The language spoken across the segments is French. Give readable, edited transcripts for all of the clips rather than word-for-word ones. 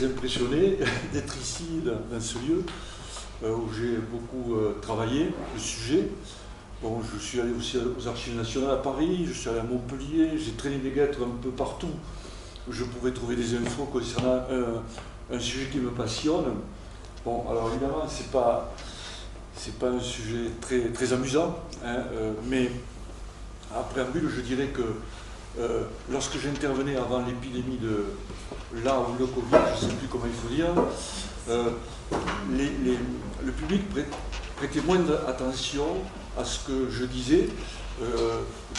impressionné d'être ici, dans ce lieu, où j'ai beaucoup travaillé le sujet. Bon, je suis allé aussi aux Archives nationales à Paris, je suis allé à Montpellier, j'ai traîné des guêtres un peu partout où je pouvais trouver des infos concernant un sujet qui me passionne. Bon, alors évidemment, c'est pas un sujet très amusant, hein, mais en préambule, je dirais que lorsque j'intervenais avant l'épidémie de là où le Covid, je ne sais plus comment il faut dire, le public prêtait moins d'attention à ce que je disais.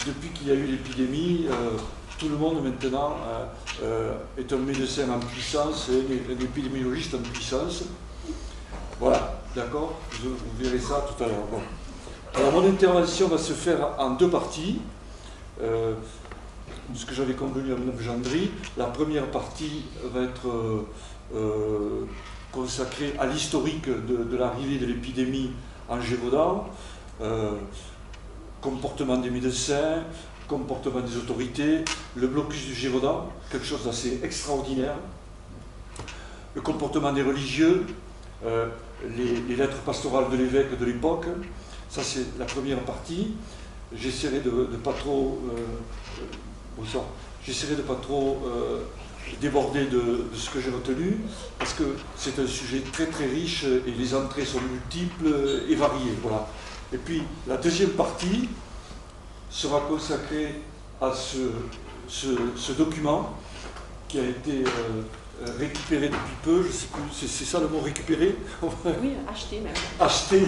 Depuis qu'il y a eu l'épidémie, tout le monde maintenant est un médecin en puissance et un épidémiologiste en puissance. Voilà, d'accord, vous verrez ça tout à l'heure. Bon. Alors mon intervention va se faire en deux parties. Ce que j'avais convenu avec Mme Gendry. La première partie va être consacrée à l'historique de l'arrivée de l'épidémie en Gévaudan, comportement des médecins, comportement des autorités, le blocus du Gévaudan, quelque chose d'assez extraordinaire, le comportement des religieux, les lettres pastorales de l'évêque de l'époque. Ça, c'est la première partie. J'essaierai de pas trop déborder de ce que j'ai retenu, parce que c'est un sujet très riche et les entrées sont multiples et variées. Voilà. Et puis la deuxième partie sera consacrée à ce document qui a été récupéré depuis peu, je sais plus, c'est ça le mot récupéré? Oui, acheté même. Acheté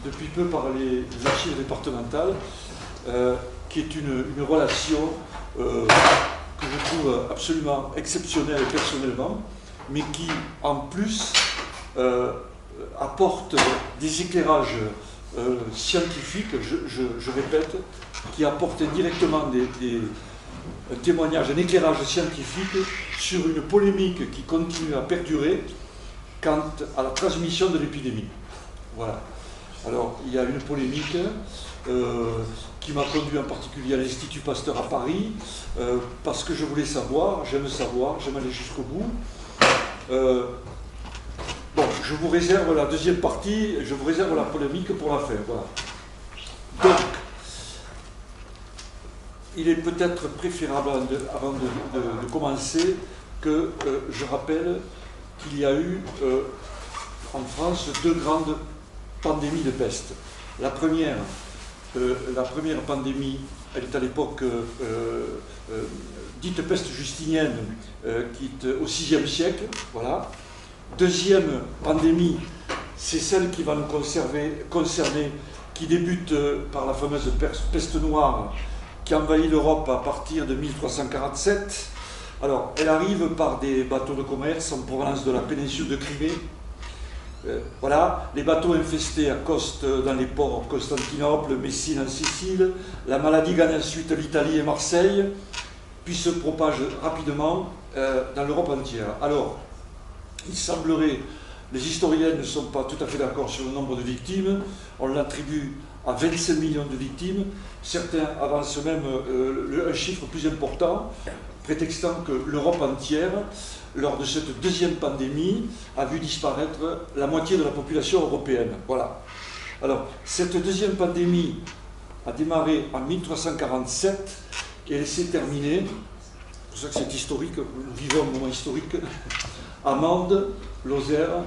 depuis peu par les archives départementales, qui est une relation que je trouve absolument exceptionnelle personnellement, mais qui en plus apporte des éclairages scientifiques, je répète, qui apportent directement un témoignage, un éclairage scientifique sur une polémique qui continue à perdurer quant à la transmission de l'épidémie. Voilà. Alors, il y a une polémique qui m'a conduit en particulier à l'Institut Pasteur à Paris, parce que je voulais savoir, j'aime aller jusqu'au bout. Bon, je vous réserve la deuxième partie, je vous réserve la polémique pour la fin. Voilà. Donc, il est peut-être préférable, avant de commencer, que je rappelle qu'il y a eu en France deux grandes pandémies de peste. La première pandémie, elle est à l'époque dite peste justinienne, qui est au VIe siècle. Voilà. Deuxième pandémie, c'est celle qui va nous concerner, qui débute par la fameuse peste noire, qui envahit l'Europe à partir de 1347. Alors, elle arrive par des bateaux de commerce en provenance de la péninsule de Crimée. Voilà, les bateaux infestés accostent dans les ports Constantinople, Messine en Sicile. La maladie gagne ensuite l'Italie et Marseille, puis se propage rapidement dans l'Europe entière. Alors, il semblerait, les historiens ne sont pas tout à fait d'accord sur le nombre de victimes, on l'attribue à 25 millions de victimes, certains avancent même un chiffre plus important, prétextant que l'Europe entière, lors de cette deuxième pandémie, a vu disparaître la moitié de la population européenne. Voilà. Alors, cette deuxième pandémie a démarré en 1347 et elle s'est terminée, c'est pour ça que c'est historique, nous vivons un moment historique, à Mende, Lozère,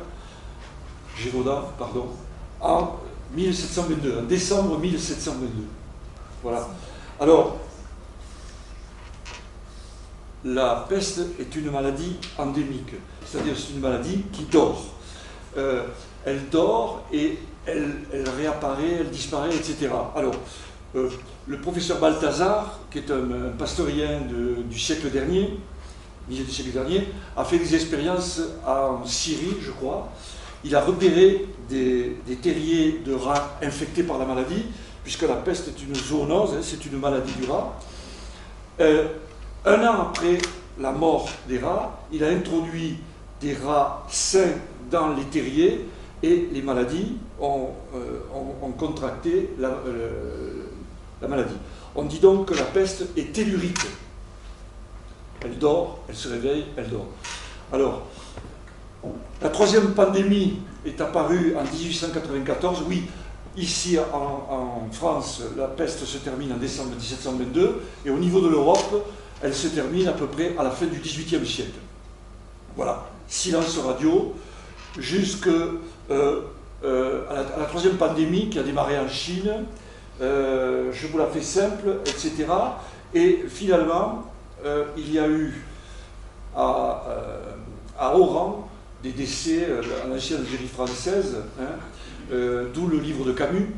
Gévaudan, pardon, en 1722, en décembre 1722. Voilà. Alors, la peste est une maladie endémique, c'est-à-dire c'est une maladie qui dort. Elle dort et elle réapparaît, elle disparaît, etc. Alors, le professeur Balthazar, qui est un pastorien du siècle dernier, milieu du siècle dernier, a fait des expériences en Syrie, je crois. Il a repéré des terriers de rats infectés par la maladie, puisque la peste est une zoonose, hein, c'est une maladie du rat. Un an après la mort des rats, il a introduit des rats sains dans les terriers et les maladies ont contracté la maladie. On dit donc que la peste est tellurique. Elle dort, elle se réveille, elle dort. Alors, La troisième pandémie est apparue en 1894, oui. Ici, en France, la peste se termine en décembre 1722, et au niveau de l'Europe, elle se termine à peu près à la fin du XVIIIe siècle. Voilà, silence radio, jusqu'à la troisième pandémie qui a démarré en Chine, je vous la fais simple, etc. Et finalement, il y a eu à Oran des décès en ancienne Algérie française, hein, d'où le livre de Camus.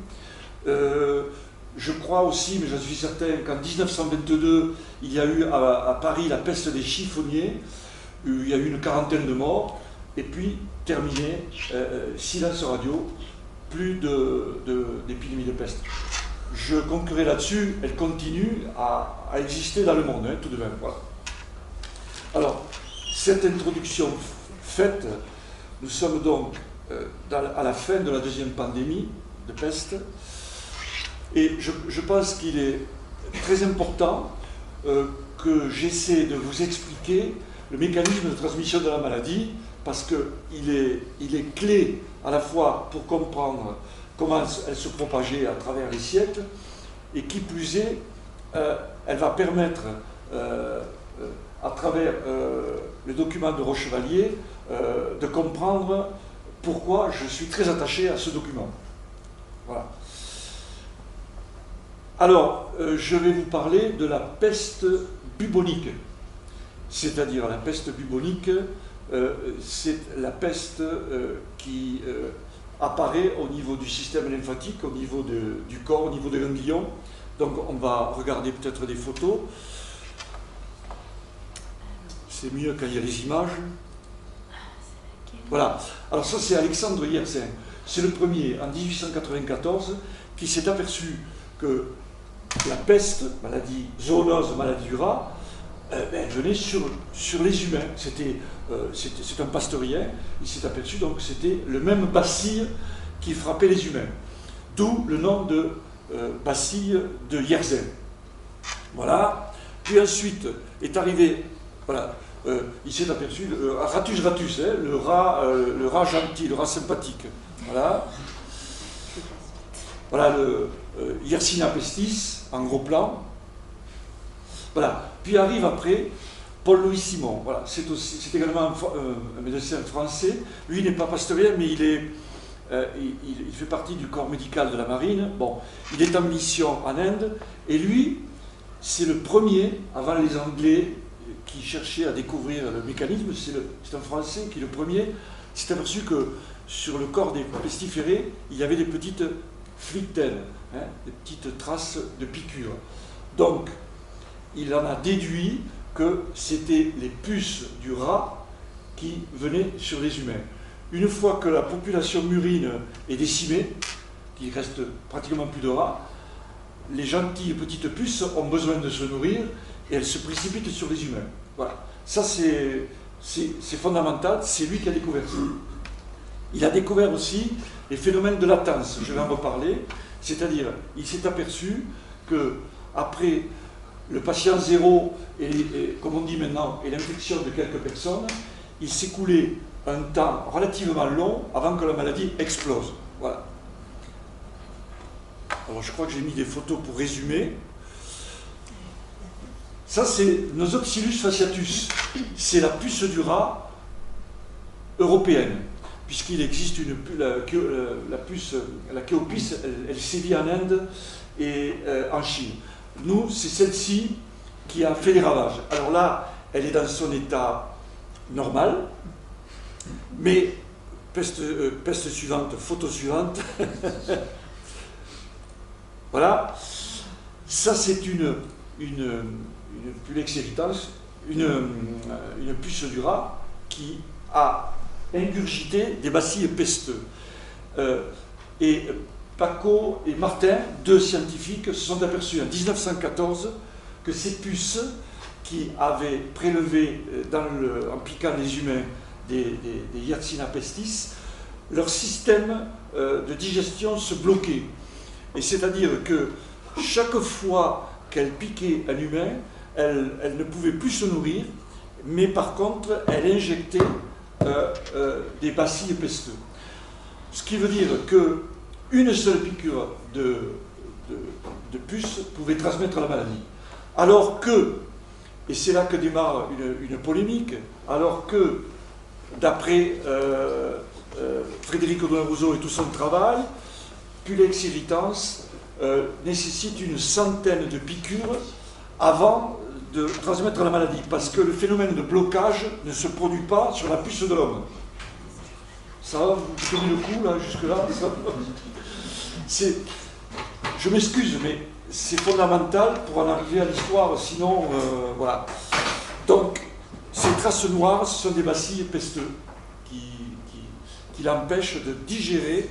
Je crois aussi, mais j'en suis certain, qu'en 1922, il y a eu à Paris la peste des chiffonniers, où il y a eu une quarantaine de morts, et puis terminé, silence radio, plus d'épidémie de peste. Je conclurai là-dessus, elle continue à exister dans le monde, hein, tout de même. Voilà. Alors, cette introduction faite, nous sommes donc à la fin de la deuxième pandémie de peste, et je pense qu'il est très important que j'essaie de vous expliquer le mécanisme de transmission de la maladie, parce qu'il est clé à la fois pour comprendre comment elle se propageait à travers les siècles, et qui plus est, elle va permettre, à travers le document de Rochevalier, de comprendre pourquoi je suis très attaché à ce document. Voilà. Alors, je vais vous parler de la peste bubonique. C'est-à-dire, la peste bubonique, c'est la peste qui apparaît au niveau du système lymphatique, au niveau du corps, au niveau des ganglions. Donc, on va regarder peut-être des photos. C'est mieux quand il y a les images. Voilà. Alors ça, c'est Alexandre Yersin. C'est le premier, en 1894, qui s'est aperçu que la peste, maladie zoonose, maladie du rat, elle venait sur les humains. C'est un pasteurien. Il s'est aperçu donc que c'était le même bacille qui frappait les humains. D'où le nom de bacille de Yersin. Voilà. Puis ensuite est arrivé, voilà, il s'est aperçu, ratus ratus, hein, le rat gentil, le rat sympathique. Voilà. Voilà le Yersinia pestis, en gros plan. Voilà. Puis arrive après Paul-Louis Simon. Voilà. C'est également un médecin français. Lui, il n'est pas pasteurien, mais il fait partie du corps médical de la marine. Bon, il est en mission en Inde, et lui, c'est le premier, avant les Anglais qui cherchaient à découvrir le mécanisme, c'est un Français qui, le premier, s'est aperçu que sur le corps des pestiférés, il y avait des petites flictelles, hein, des petites traces de piqûres. Donc, il en a déduit que c'était les puces du rat qui venaient sur les humains. Une fois que la population murine est décimée, qu'il reste pratiquement plus de rats, les gentilles petites puces ont besoin de se nourrir et elles se précipitent sur les humains. Voilà. Ça, c'est fondamental, c'est lui qui a découvert ça. Il a découvert aussi les phénomènes de latence, je vais en reparler, c'est-à-dire, il s'est aperçu que après le patient zéro, et comme on dit maintenant, et l'infection de quelques personnes, il s'est coulé un temps relativement long avant que la maladie explose. Voilà. Alors je crois que j'ai mis des photos pour résumer. Ça, c'est Nosoxylus fasciatus. C'est la puce du rat européenne, puisqu'il existe la puce, la Kéopis, elle sévit en Inde et en Chine. Nous, c'est celle-ci qui a fait les ravages. Alors là, elle est dans son état normal, mais peste suivante, photo suivante. Voilà. Ça, c'est une Pulex irritans, une puce du rat qui a ingurgité des bacilles pesteux. Et Paco et Martin, deux scientifiques, se sont aperçus en 1914 que ces puces qui avaient prélevé en piquant les humains des Yersinia pestis, leur système de digestion se bloquait. Et c'est-à-dire que chaque fois qu'elle piquait un humain, elle ne pouvait plus se nourrir, mais par contre, elle injectait des bacilles pesteux. Ce qui veut dire qu'une seule piqûre de puce pouvait transmettre la maladie. Alors que, et c'est là que démarre une polémique, alors que, d'après Frédéric Audouin-Rousseau et tout son travail, Pulex irritans nécessite une centaine de piqûres avant de transmettre la maladie, parce que le phénomène de blocage ne se produit pas sur la puce de l'homme. Ça va, vous tenez le coup, là, jusque-là? Je m'excuse, mais c'est fondamental pour en arriver à l'histoire, sinon, voilà. Donc, ces traces noires, ce sont des bacilles pesteux qui l'empêchent de digérer.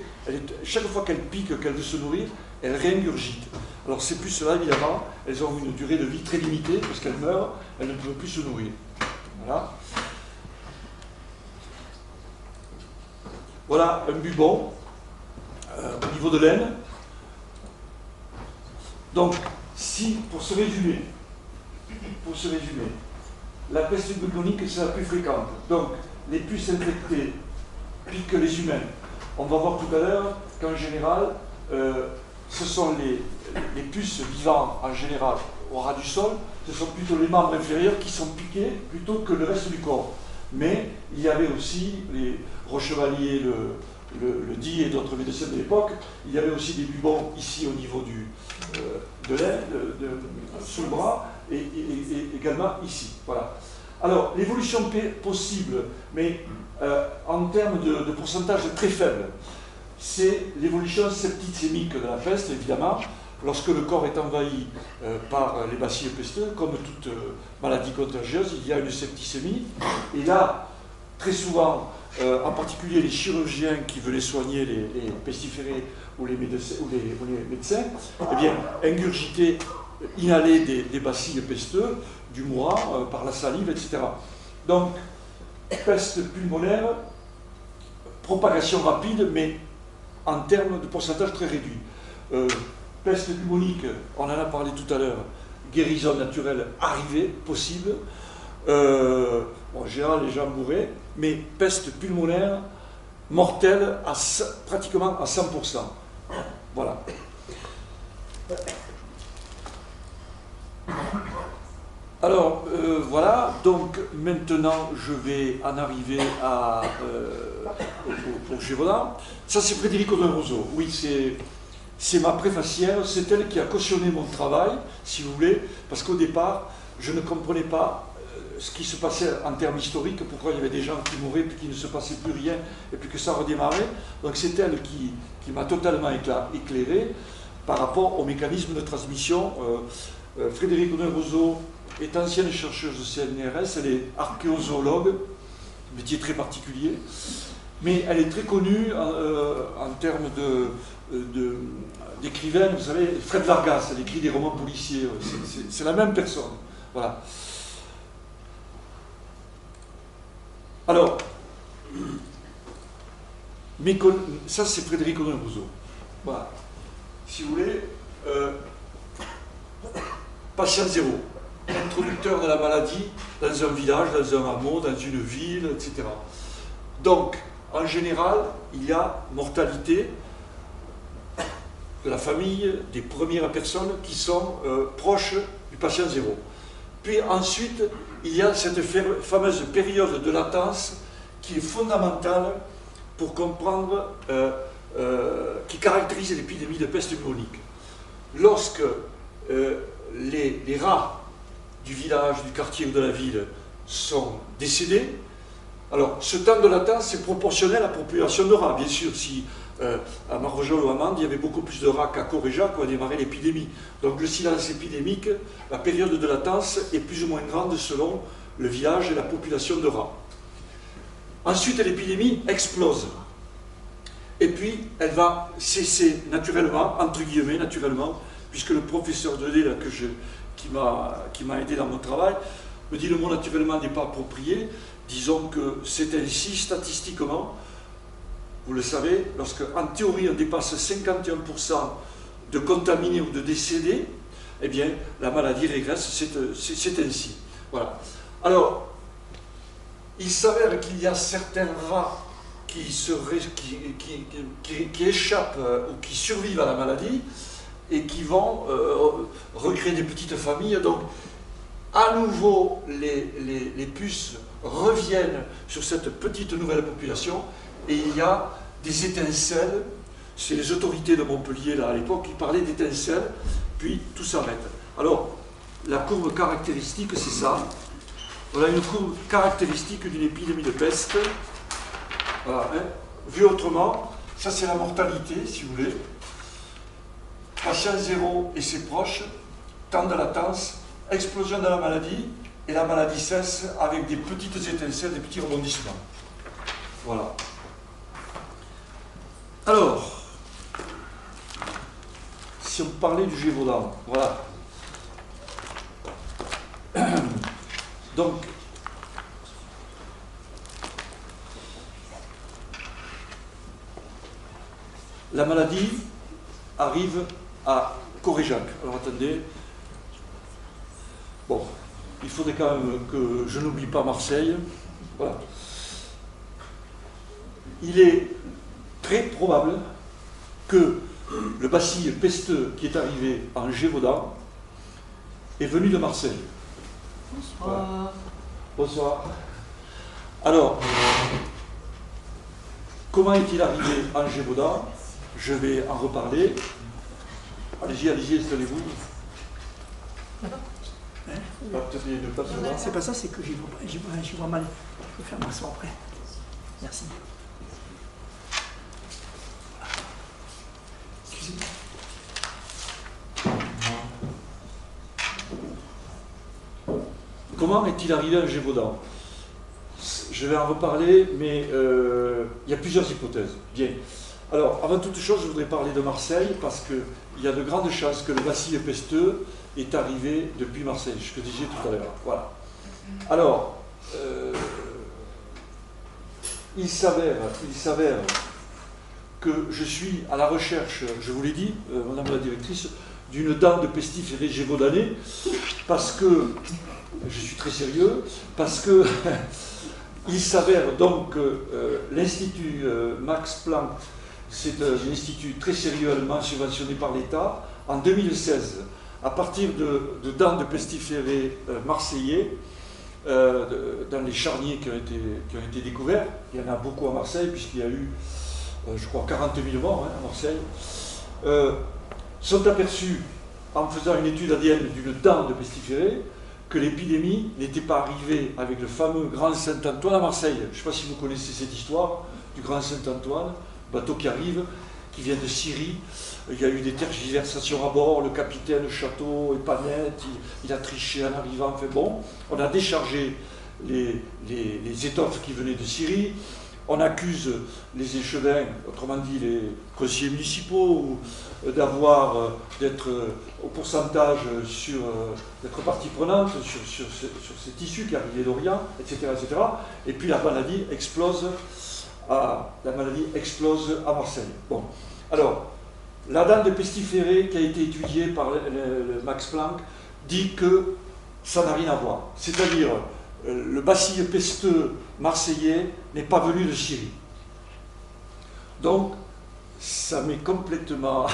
Chaque fois qu'elle pique, qu'elle veut se nourrir, elle réingurgite. Alors ces puces-là, évidemment, elles ont une durée de vie très limitée, parce qu'elles meurent, elles ne peuvent plus se nourrir. Voilà. Voilà un bubon au niveau de l'aine. Donc, si, pour se résumer, la peste bubonique, c'est la plus fréquente. Donc, les puces infectées piquent les humains. On va voir tout à l'heure qu'en général, ce sont les puces vivant en général au ras du sol, ce sont plutôt les membres inférieurs qui sont piqués plutôt que le reste du corps. Mais il y avait aussi les Rochevalier, le dit et d'autres médecins de l'époque, il y avait aussi des bubons ici au niveau de l'aine, sous le bras, et également ici. Voilà. Alors, l'évolution possible, mais en termes de pourcentage très faible, c'est l'évolution septicémique de la peste, évidemment. Lorsque le corps est envahi par les bacilles pesteuses, comme toute maladie contagieuse, il y a une septicémie. Et là, très souvent, en particulier les chirurgiens qui venaient soigner les pestiférés ou les médecins, eh bien, ingurgitaient, inhalaient des bacilles pesteux, du mois, par la salive, etc. Donc, peste pulmonaire, propagation rapide, mais en termes de pourcentage très réduit. Peste pneumonique, on en a parlé tout à l'heure, guérison naturelle arrivée, possible. En général, les gens mouraient, mais peste pulmonaire, mortelle, pratiquement à 100%. Voilà. Alors, voilà, donc maintenant je vais en arriver au Gévaudan. Ça, c'est Frédéric Audouin-Rousseau. Oui, c'est ma préfacière, c'est elle qui a cautionné mon travail, si vous voulez, parce qu'au départ, je ne comprenais pas ce qui se passait en termes historiques, pourquoi il y avait des gens qui mouraient, puis qu'il ne se passait plus rien, et puis que ça redémarrait. Donc c'est elle qui m'a totalement éclairé par rapport au mécanisme de transmission. Frédéric Audouin-Rousseau est ancienne chercheuse au CNRS, elle est archéozoologue, métier très particulier, mais elle est très connue en termes d'écrivaine. Vous savez, Fred Vargas, elle écrit des romans policiers, c'est la même personne. Voilà. Alors, ça c'est Frédéric Audouin-Rousseau. Voilà. Si vous voulez, patient zéro, introducteur de la maladie dans un village, dans un hameau, dans une ville, etc. Donc, en général, il y a mortalité de la famille, des premières personnes qui sont proches du patient zéro. Puis ensuite, il y a cette fameuse période de latence qui est fondamentale pour comprendre, qui caractérise l'épidémie de peste bubonique. Lorsque les rats du village, du quartier ou de la ville sont décédés, alors ce temps de latence est proportionnel à la population de rats. Bien sûr, si à Marvejols ou à Mende, il y avait beaucoup plus de rats qu'à Coréjac où a démarré l'épidémie. Donc le silence épidémique, la période de latence est plus ou moins grande selon le village et la population de rats. Ensuite, l'épidémie explose. Et puis, elle va cesser naturellement, entre guillemets, naturellement, puisque le professeur Delay, là, qui m'a aidé dans mon travail, me dit le mot naturellement n'est pas approprié. Disons que c'est ainsi, statistiquement, vous le savez, lorsque en théorie on dépasse 51% de contaminés ou de décédés, eh bien la maladie régresse, c'est ainsi. Voilà. Alors, il s'avère qu'il y a certains rats qui échappent ou qui survivent à la maladie et qui vont recréer des petites familles. Donc, à nouveau, les puces reviennent sur cette petite nouvelle population et il y a des étincelles. C'est les autorités de Montpellier, là, à l'époque, qui parlaient d'étincelles, puis tout s'arrête. Alors, la courbe caractéristique, c'est ça. Voilà une courbe caractéristique d'une épidémie de peste. Voilà, hein. Vu autrement, ça c'est la mortalité, si vous voulez. Patient zéro et ses proches, temps de latence, explosion de la maladie, et la maladie cesse avec des petites étincelles, des petits rebondissements. Voilà. Alors, si on parlait du Gévaudan, voilà. Donc, la maladie arrive à Coréjac. Alors attendez. Bon, il faudrait quand même que je n'oublie pas Marseille. Voilà. Il est très probable que le bacille pesteux qui est arrivé en Gévaudan est venu de Marseille. Bonsoir. Voilà. Bonsoir. Alors, comment est-il arrivé en Gévaudan? Je vais en reparler. Allez-y, allez-y, installez-vous. C'est pas ça, c'est que j'y vois mal. Je peux faire m'asseoir après. Merci. Excusez-moi. Comment est-il arrivé en Gévaudan? Je vais en reparler, mais il y a plusieurs hypothèses. Bien. Alors, avant toute chose, je voudrais parler de Marseille, parce qu'il y a de grandes chances que le bacille pesteux est arrivé depuis Marseille, ce que je disais tout à l'heure. Voilà. Alors, il s'avère que je suis à la recherche, je vous l'ai dit, madame la directrice, d'une dent de pestiféré gévaudanais, parce que, je suis très sérieux, parce que il s'avère donc que l'Institut Max Planck, c'est un institut très sérieux allemand subventionné par l'État, en 2016, à partir de dents de pestiférés marseillais, dans les charniers qui ont été découverts, il y en a beaucoup à Marseille, puisqu'il y a eu, je crois, 40 000 morts à Marseille, sont aperçus, en faisant une étude ADN d'une dent de pestiféré, que l'épidémie n'était pas arrivée avec le fameux Grand Saint-Antoine à Marseille. Je ne sais pas si vous connaissez cette histoire du Grand Saint-Antoine, bateau qui arrive, qui vient de Syrie. Il y a eu des tergiversations à bord, le capitaine, le château est pas net, il a triché en arrivant. Enfin bon, on a déchargé les étoffes qui venaient de Syrie. On accuse les échevins, autrement dit les conseillers municipaux, d'être au pourcentage d'être partie prenante sur ces tissus qui arrivaient d'Orient, etc., etc. Et puis la maladie explose à Marseille. Bon, alors, la dent de pestiféré qui a été étudiée par le Max Planck dit que ça n'a rien à voir. C'est-à-dire, le bacille pesteux marseillais n'est pas venu de Syrie. Donc, ça met complètement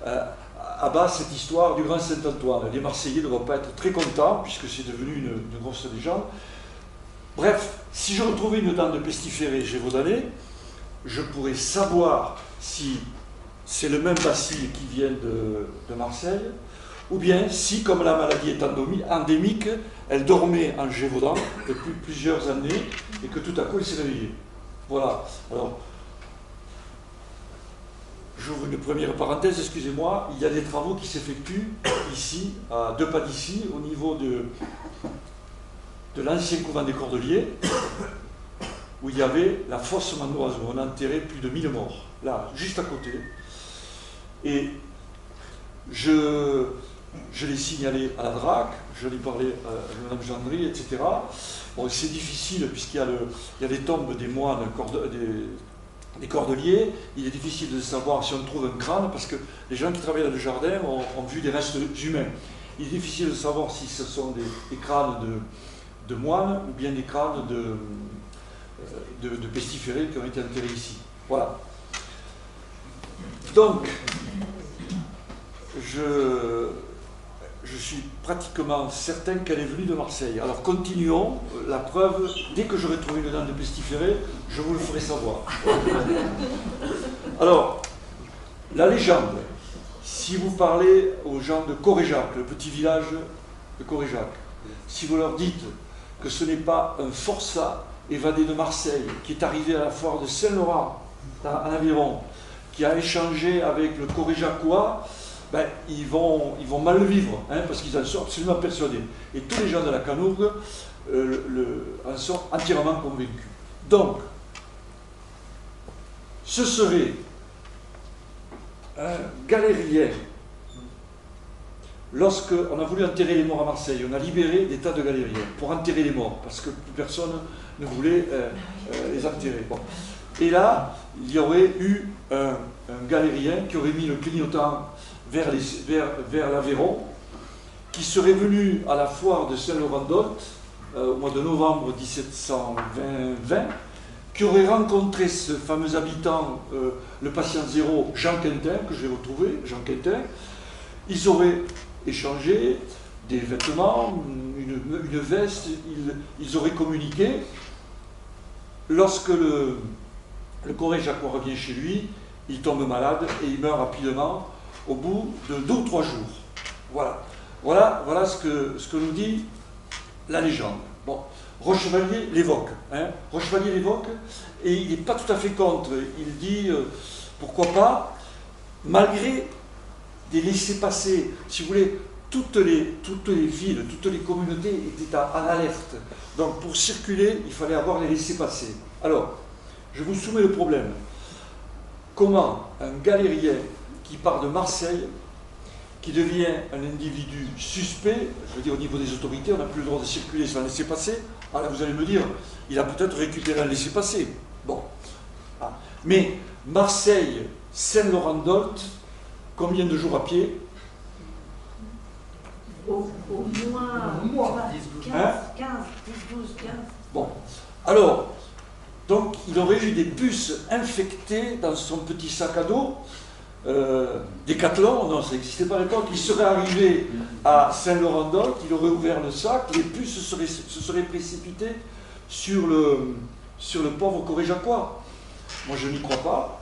à bas cette histoire du Grand Saint-Antoine. Les Marseillais ne vont pas être très contents, puisque c'est devenu une grosse légende. Bref, si je retrouvais une dent de pestiféré gévaudanais, je pourrais savoir si c'est le même bacille qui vient de Marseille, ou bien si, comme la maladie est endémique, elle dormait en Gévaudan depuis plusieurs années et que tout à coup elle s'est réveillée. Voilà. Alors, j'ouvre une première parenthèse, excusez-moi, il y a des travaux qui s'effectuent ici, à 2 pas d'ici, au niveau de l'ancien couvent des Cordeliers, où il y avait la fosse Mandoise, où on a enterré plus de 1000 morts, là, juste à côté. Et je l'ai signalé à la DRAC, je l'ai parlé à Mme Gendry, etc. Bon, c'est difficile puisqu'il y a les tombes des moines, des cordeliers. Il est difficile de savoir si on trouve un crâne parce que les gens qui travaillent dans le jardin ont vu des restes humains. Il est difficile de savoir si ce sont des crânes de moines ou bien des crânes de pestiférés qui ont été enterrés ici. Voilà. Donc, je suis pratiquement certain qu'elle est venue de Marseille. Alors continuons, la preuve, dès que j'aurai trouvé une dent de pestiféré, je vous le ferai savoir. Alors, la légende, si vous parlez aux gens de Coréjac, le petit village de Coréjac, si vous leur dites que ce n'est pas un forçat évadé de Marseille qui est arrivé à la foire de Saint-Laurent, en Aveyron, qui a échangé avec le Coréjacois, ben, ils vont mal le vivre, hein, parce qu'ils en sont absolument persuadés. Et tous les gens de la Canourgue en sont entièrement convaincus. Donc, ce serait un galérien. Lorsqu'on a voulu enterrer les morts à Marseille, on a libéré des tas de galériens pour enterrer les morts, parce que plus personne ne voulait les enterrer. Bon. Et là, il y aurait eu un galérien qui aurait mis le clignotant vers l'Aveyron, qui serait venu à la foire de Saint-Laurent-d'Olt au mois de novembre 1720, qui aurait rencontré ce fameux habitant, le patient zéro, Jean Quintin, que j'ai retrouvé, Jean Quintin. Ils auraient échangé des vêtements, une veste, ils auraient communiqué. Lorsque le Coréjacois revient chez lui, il tombe malade et il meurt rapidement au bout de 2 ou 3 jours. Voilà ce que nous dit la légende. Bon, Rochevalier l'évoque. Hein. Rochevalier l'évoque et il n'est pas tout à fait contre. Il dit, pourquoi pas, malgré des laissés-passer, si vous voulez, toutes les villes, toutes les communautés étaient en alerte. Donc pour circuler, il fallait avoir les laissés-passer. Alors, je vous soumets le problème. Comment un galérien qui part de Marseille, qui devient un individu suspect, je veux dire au niveau des autorités, on n'a plus le droit de circuler sans laisser-passer. Alors vous allez me dire, il a peut-être récupéré un laissez-passer. Bon. Ah. Mais Marseille, Saint-Laurent-d'Olt, combien de jours à pied? Au moins 15, 12, 15. Bon. Alors, donc il aurait eu des puces infectées dans son petit sac à dos. Décathlon, non, ça n'existait pas à l'époque. Il serait arrivé à Saint-Laurent-d'Olt, il aurait ouvert le sac, les puces se seraient précipitées sur le pauvre Coréjacois. Moi, je n'y crois pas.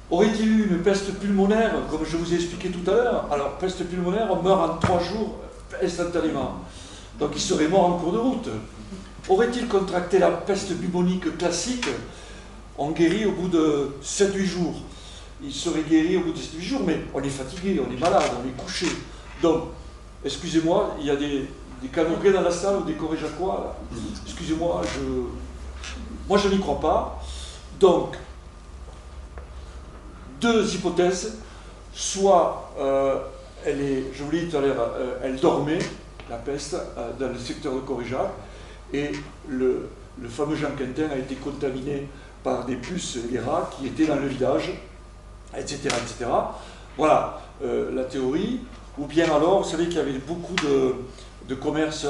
Aurait-il eu une peste pulmonaire, comme je vous ai expliqué tout à l'heure? Alors, peste pulmonaire, on meurt en 3 jours instantanément. Donc, il serait mort en cours de route. Aurait-il contracté la peste bubonique classique? On guérit au bout de 7-8 jours. Il serait guéri au bout de 7-8 jours, mais on est fatigué, on est malade, on est couché. Donc, excusez-moi, il y a des Canourguais dans la salle ou des Coréjacois. Excusez-moi, moi je n'y crois pas. Donc, 2 hypothèses. Soit je vous l'ai dit tout à l'heure, elle dormait, la peste, dans le secteur de Coréjac, et le fameux Jean Quintin a été contaminé par des puces et des rats qui étaient dans le village, etc. etc. Voilà la théorie. Ou bien alors, vous savez qu'il y avait beaucoup de commerces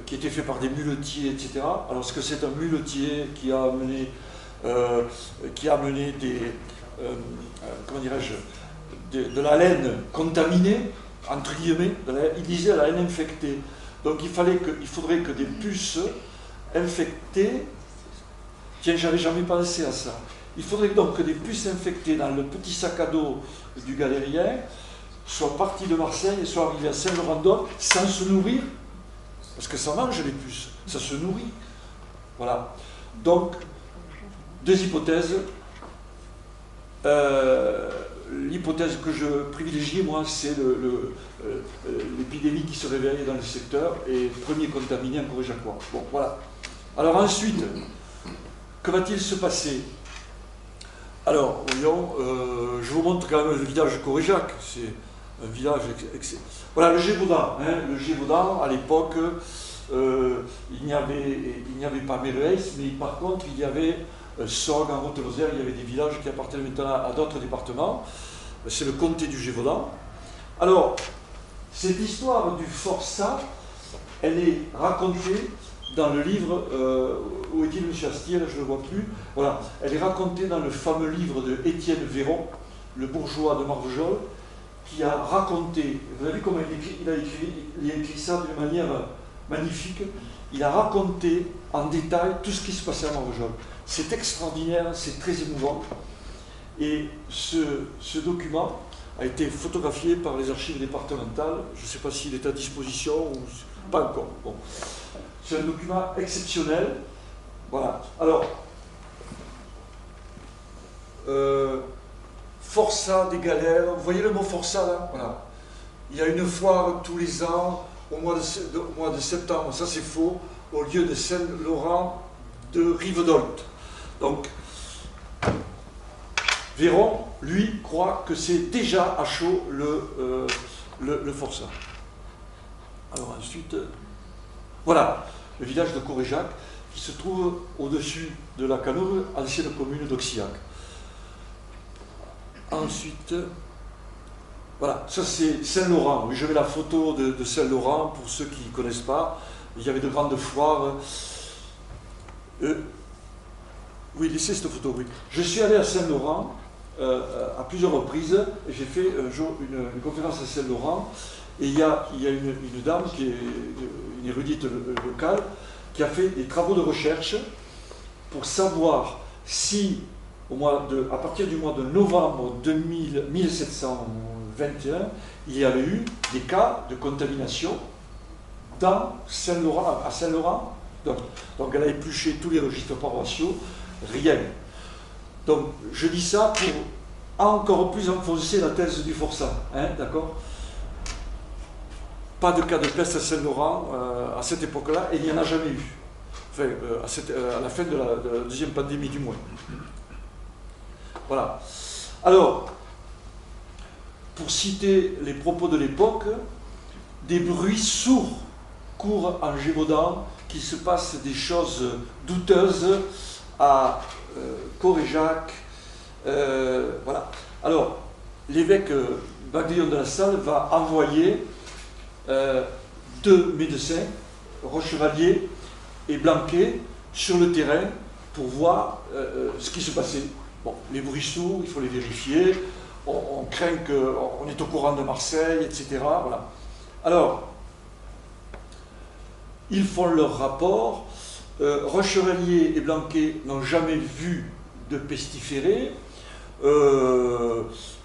qui étaient faits par des muletiers, etc. Alors, est-ce que c'est un muletier qui a amené des... comment dirais-je, de la laine contaminée, entre guillemets, il disait la laine infectée. Donc il faudrait que des puces infectées, tiens, j'avais jamais pensé à ça, il faudrait donc que des puces infectées dans le petit sac à dos du galérien soient parties de Marseille et soient arrivées à Saint-Laurent-d'Olt sans se nourrir, parce que ça mange les puces, ça se nourrit. Voilà. Donc, 2 hypothèses. L'hypothèse que je privilégie, moi, c'est l'épidémie qui se réveille dans le secteur et premier contaminé en Coréjacois. Bon, voilà. Alors ensuite, que va-t-il se passer? Alors, voyons, je vous montre quand même le village de Coréjac. C'est un village... Voilà, le Gévaudan. Hein, le Gévaudan, à l'époque, il n'y avait pas Méreis, mais par contre, il y avait... Sorgues, en Haute-Lozère, il y avait des villages qui appartenaient maintenant à d'autres départements. C'est le comté du Gévaudan. Alors, cette histoire du forçat, elle est racontée dans le livre, où est-il M. Astier, je ne le vois plus, voilà, elle est racontée dans le fameux livre de Étienne Véron, le bourgeois de Marvejols, qui a raconté, vous avez vu comment il a écrit ça d'une manière magnifique, il a raconté en détail tout ce qui se passait à Marvejols. C'est extraordinaire, c'est très émouvant, et ce document a été photographié par les archives départementales, je ne sais pas s'il est à disposition ou pas encore. Bon. C'est un document exceptionnel. Voilà. Alors, forçat des galères, vous voyez le mot forçat là? Voilà. Il y a une foire tous les ans, au mois de septembre, ça c'est faux, au lieu de Saint-Laurent de Rivedolte. Donc, Véron, lui, croit que c'est déjà à chaud le forçat. Alors ensuite, voilà, le village de Coréjac, qui se trouve au-dessus de la Canove, ancienne commune d'Auxiac. Ensuite, voilà, ça c'est Saint-Laurent. Oui, je mets la photo de Saint-Laurent, pour ceux qui ne connaissent pas. Il y avait de grandes foires. Oui, laissez cette photo, oui. Je suis allé à Saint-Laurent à plusieurs reprises. J'ai fait un jour une conférence à Saint-Laurent. Et il y a une dame, qui est une érudite locale, qui a fait des travaux de recherche pour savoir si, à partir du mois de novembre 1721, il y avait eu des cas de contamination à Saint-Laurent. Donc elle a épluché tous les registres paroissiaux, rien. Donc je dis ça pour encore plus enfoncer la thèse du forçat, hein, d'accord? Pas de cas de peste à Saint-Laurent à cette époque-là, et il n'y en a jamais eu. Enfin, à la fin de la deuxième pandémie du moins. Voilà. Alors, pour citer les propos de l'époque, des bruits sourds courent en Gévaudan, qu'il se passe des choses douteuses à Coréjac. Voilà. Alors, l'évêque Baglion de la Salle va envoyer deux médecins, Rochevalier et Blanquet, sur le terrain pour voir ce qui se passait. Bon, les bruits sourds, il faut les vérifier, on craint qu'on est au courant de Marseille, etc. Voilà. Alors, ils font leur rapport. Rochevalier et Blanquet n'ont jamais vu de pestiféré.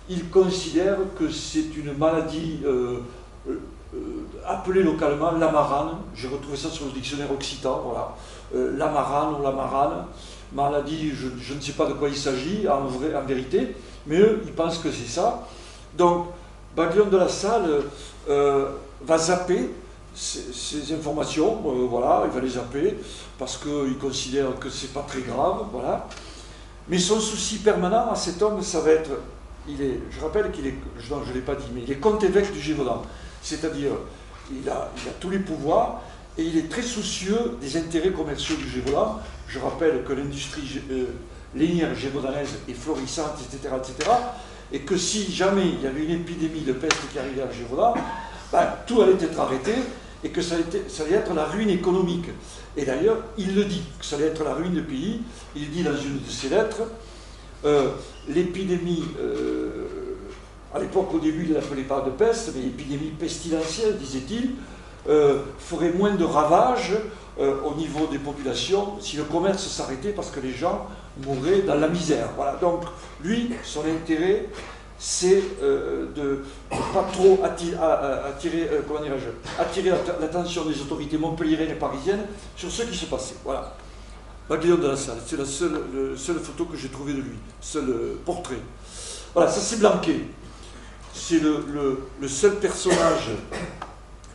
Ils considèrent que c'est une maladie appelée localement l'amarane. J'ai retrouvé ça sur le dictionnaire occitan. Voilà. L'amarane ou l'amarane, maladie, je ne sais pas de quoi il s'agit en vérité, mais eux, ils pensent que c'est ça. Donc, Baglion de la Salle va zapper ces informations, voilà, il va les zapper, parce qu'il considère que c'est pas très grave, voilà. Mais son souci permanent à cet homme, ça va être, je rappelle qu'il est, je ne l'ai pas dit, mais il est comte-évêque du Gévaudan, c'est-à-dire, il a tous les pouvoirs, et il est très soucieux des intérêts commerciaux du Gévaudan. Je rappelle que l'industrie lainière gévaudanaise est florissante, etc., etc., et que si jamais il y avait une épidémie de peste qui arrivait à Gévaudan, ben, tout allait être arrêté, et que ça allait être la ruine économique. Et d'ailleurs, il le dit, que ça allait être la ruine du pays. Il dit dans une de ses lettres, l'épidémie, à l'époque, au début, il ne l'appelait pas de peste, mais épidémie pestilentielle, disait-il, ferait moins de ravages au niveau des populations si le commerce s'arrêtait, parce que les gens mourraient dans la misère. Voilà. Donc, lui, son intérêt, c'est de ne pas trop attirer l'attention des autorités montpelliéraines et parisiennes sur ce qui se passait. Voilà. Baglion de la Salle, c'est la seule photo que j'ai trouvée de lui, seul portrait. Voilà, ça c'est Blanquet. C'est le seul personnage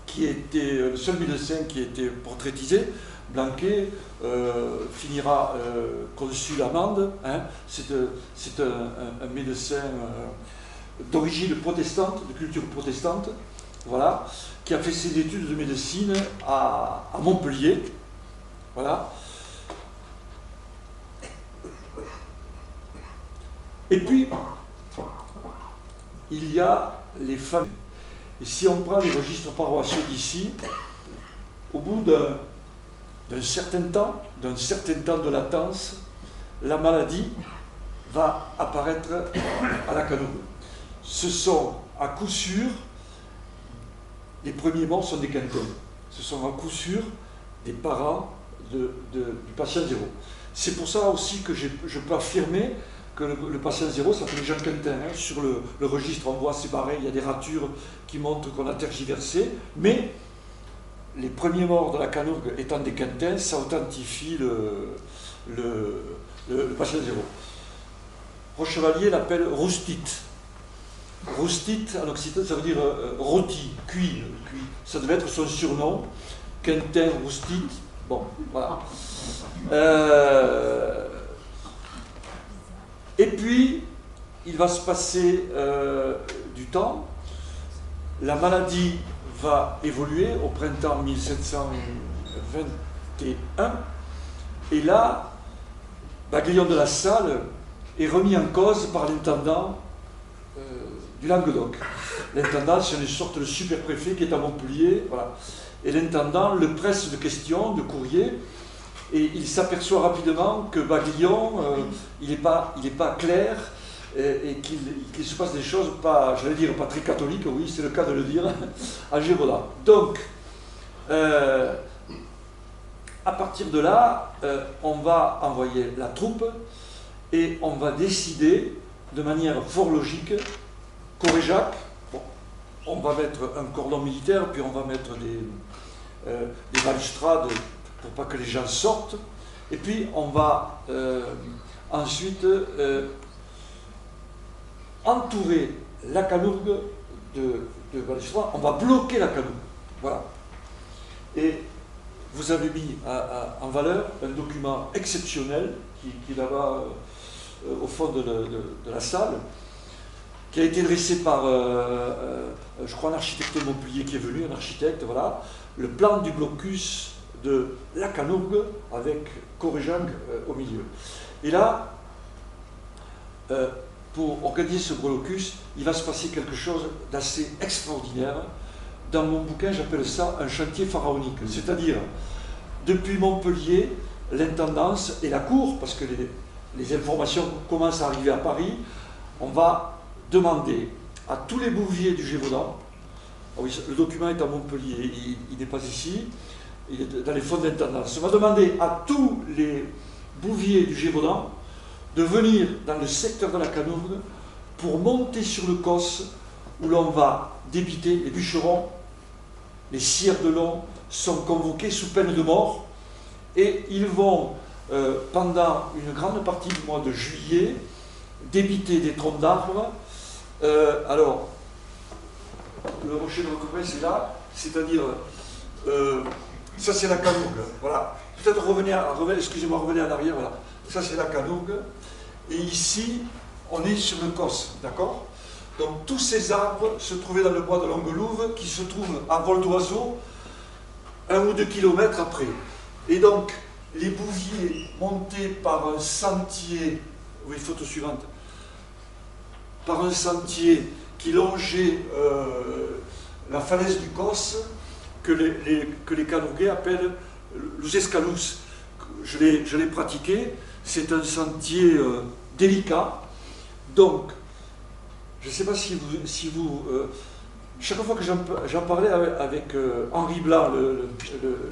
qui était, le seul médecin qui a été portraitisé. Blanquet finira consul à Mende, hein. C'est un médecin d'origine protestante, de culture protestante, voilà, qui a fait ses études de médecine à Montpellier, voilà. Et puis, il y a les familles. Et si on prend les registres paroissiaux d'ici, au bout d'un certain temps de latence, la maladie va apparaître à la Canourgue. Ce sont à coup sûr, les premiers morts sont des quintins. Ce sont à coup sûr des parents du patient zéro. C'est pour ça aussi que je peux affirmer que le patient zéro s'appelle Jean Quintin. Hein. Sur le registre, on voit c'est pareil, il y a des ratures qui montrent qu'on a tergiversé, mais les premiers morts de la Canourgue étant des quintins, ça authentifie le patient zéro. Rochevalier l'appelle roustite. Roustite, en occitan, ça veut dire rôti, cuit. Ça devait être son surnom. Quintin, roustite. Bon, voilà. Et puis, il va se passer du temps. La maladie va évoluer au printemps 1721. Et là, Baglion de la Salle est remis en cause par l'intendant du Languedoc. L'intendant, c'est une sorte de super-préfet qui est à Montpellier. Voilà. Et l'intendant le presse de questions, de courriers, et il s'aperçoit rapidement que Baglion, il n'est pas clair, et qu'il se passe des choses pas, j'allais dire, pas très catholiques, oui, c'est le cas de le dire, à Gévaudan. Donc, à partir de là, on va envoyer la troupe, et on va décider, de manière fort logique, Coréjac, bon, on va mettre un cordon militaire, puis on va mettre des balustrades pour pas que les gens sortent, et puis on va ensuite entourer la Canourgue de balustrades, on va bloquer la Canourgue, voilà. Et vous avez mis en valeur un document exceptionnel qui est là-bas au fond de la salle, qui a été dressé par, je crois, un architecte de Montpellier qui est venu, un architecte, voilà, le plan du blocus de la Canourgue avec Coréjac au milieu. Et là, pour organiser ce blocus, il va se passer quelque chose d'assez extraordinaire. Dans mon bouquin, j'appelle ça un chantier pharaonique, c'est-à-dire, depuis Montpellier, l'intendance et la cour, parce que les informations commencent à arriver à Paris, on va demander à tous les bouviers du Gévaudan, oh oui, le document est à Montpellier, il n'est pas ici, il est dans les fonds d'intendance, on va demander à tous les bouviers du Gévaudan de venir dans le secteur de la Canourgue pour monter sur le Cos où l'on va débiter les bûcherons, les scieurs de long sont convoqués sous peine de mort et ils vont pendant une grande partie du mois de juillet débiter des troncs d'arbres. Alors, le rocher de Recouvré, c'est là, c'est-à-dire, ça c'est la Canourgue, voilà. Peut-être excusez-moi, revenez en arrière, voilà. Ça c'est la Canourgue, et ici, on est sur le Cos, d'accord? Donc tous ces arbres se trouvaient dans le bois de Longuelouve, qui se trouve à vol d'oiseau, 1 ou 2 kilomètres après. Et donc, les bouviers montés par un sentier, oui, photo suivante, par un sentier qui longeait la falaise du Cos, que les Canourguais appellent l'Ouzescalous. Je l'ai pratiqué, c'est un sentier délicat. Donc, je ne sais pas si vous chaque fois que j'en parlais avec Henri Blanc,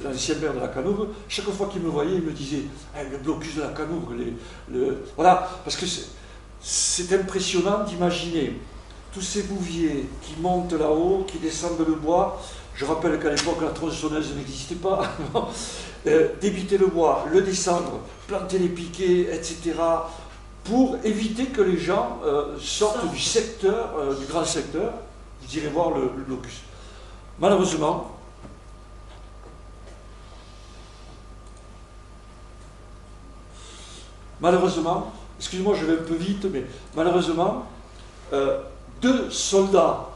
l'ancien maire de la Canourgue, chaque fois qu'il me voyait, il me disait le blocus de la Canourgue, voilà, parce que c'est impressionnant d'imaginer tous ces bouviers qui montent là-haut, qui descendent le bois. Je rappelle qu'à l'époque, la tronçonneuse n'existait pas. Débiter le bois, le descendre, planter les piquets, etc., pour éviter que les gens sortent du secteur, du grand secteur. Vous irez voir le blocus. Malheureusement, excusez-moi, je vais un peu vite, mais malheureusement, 2 soldats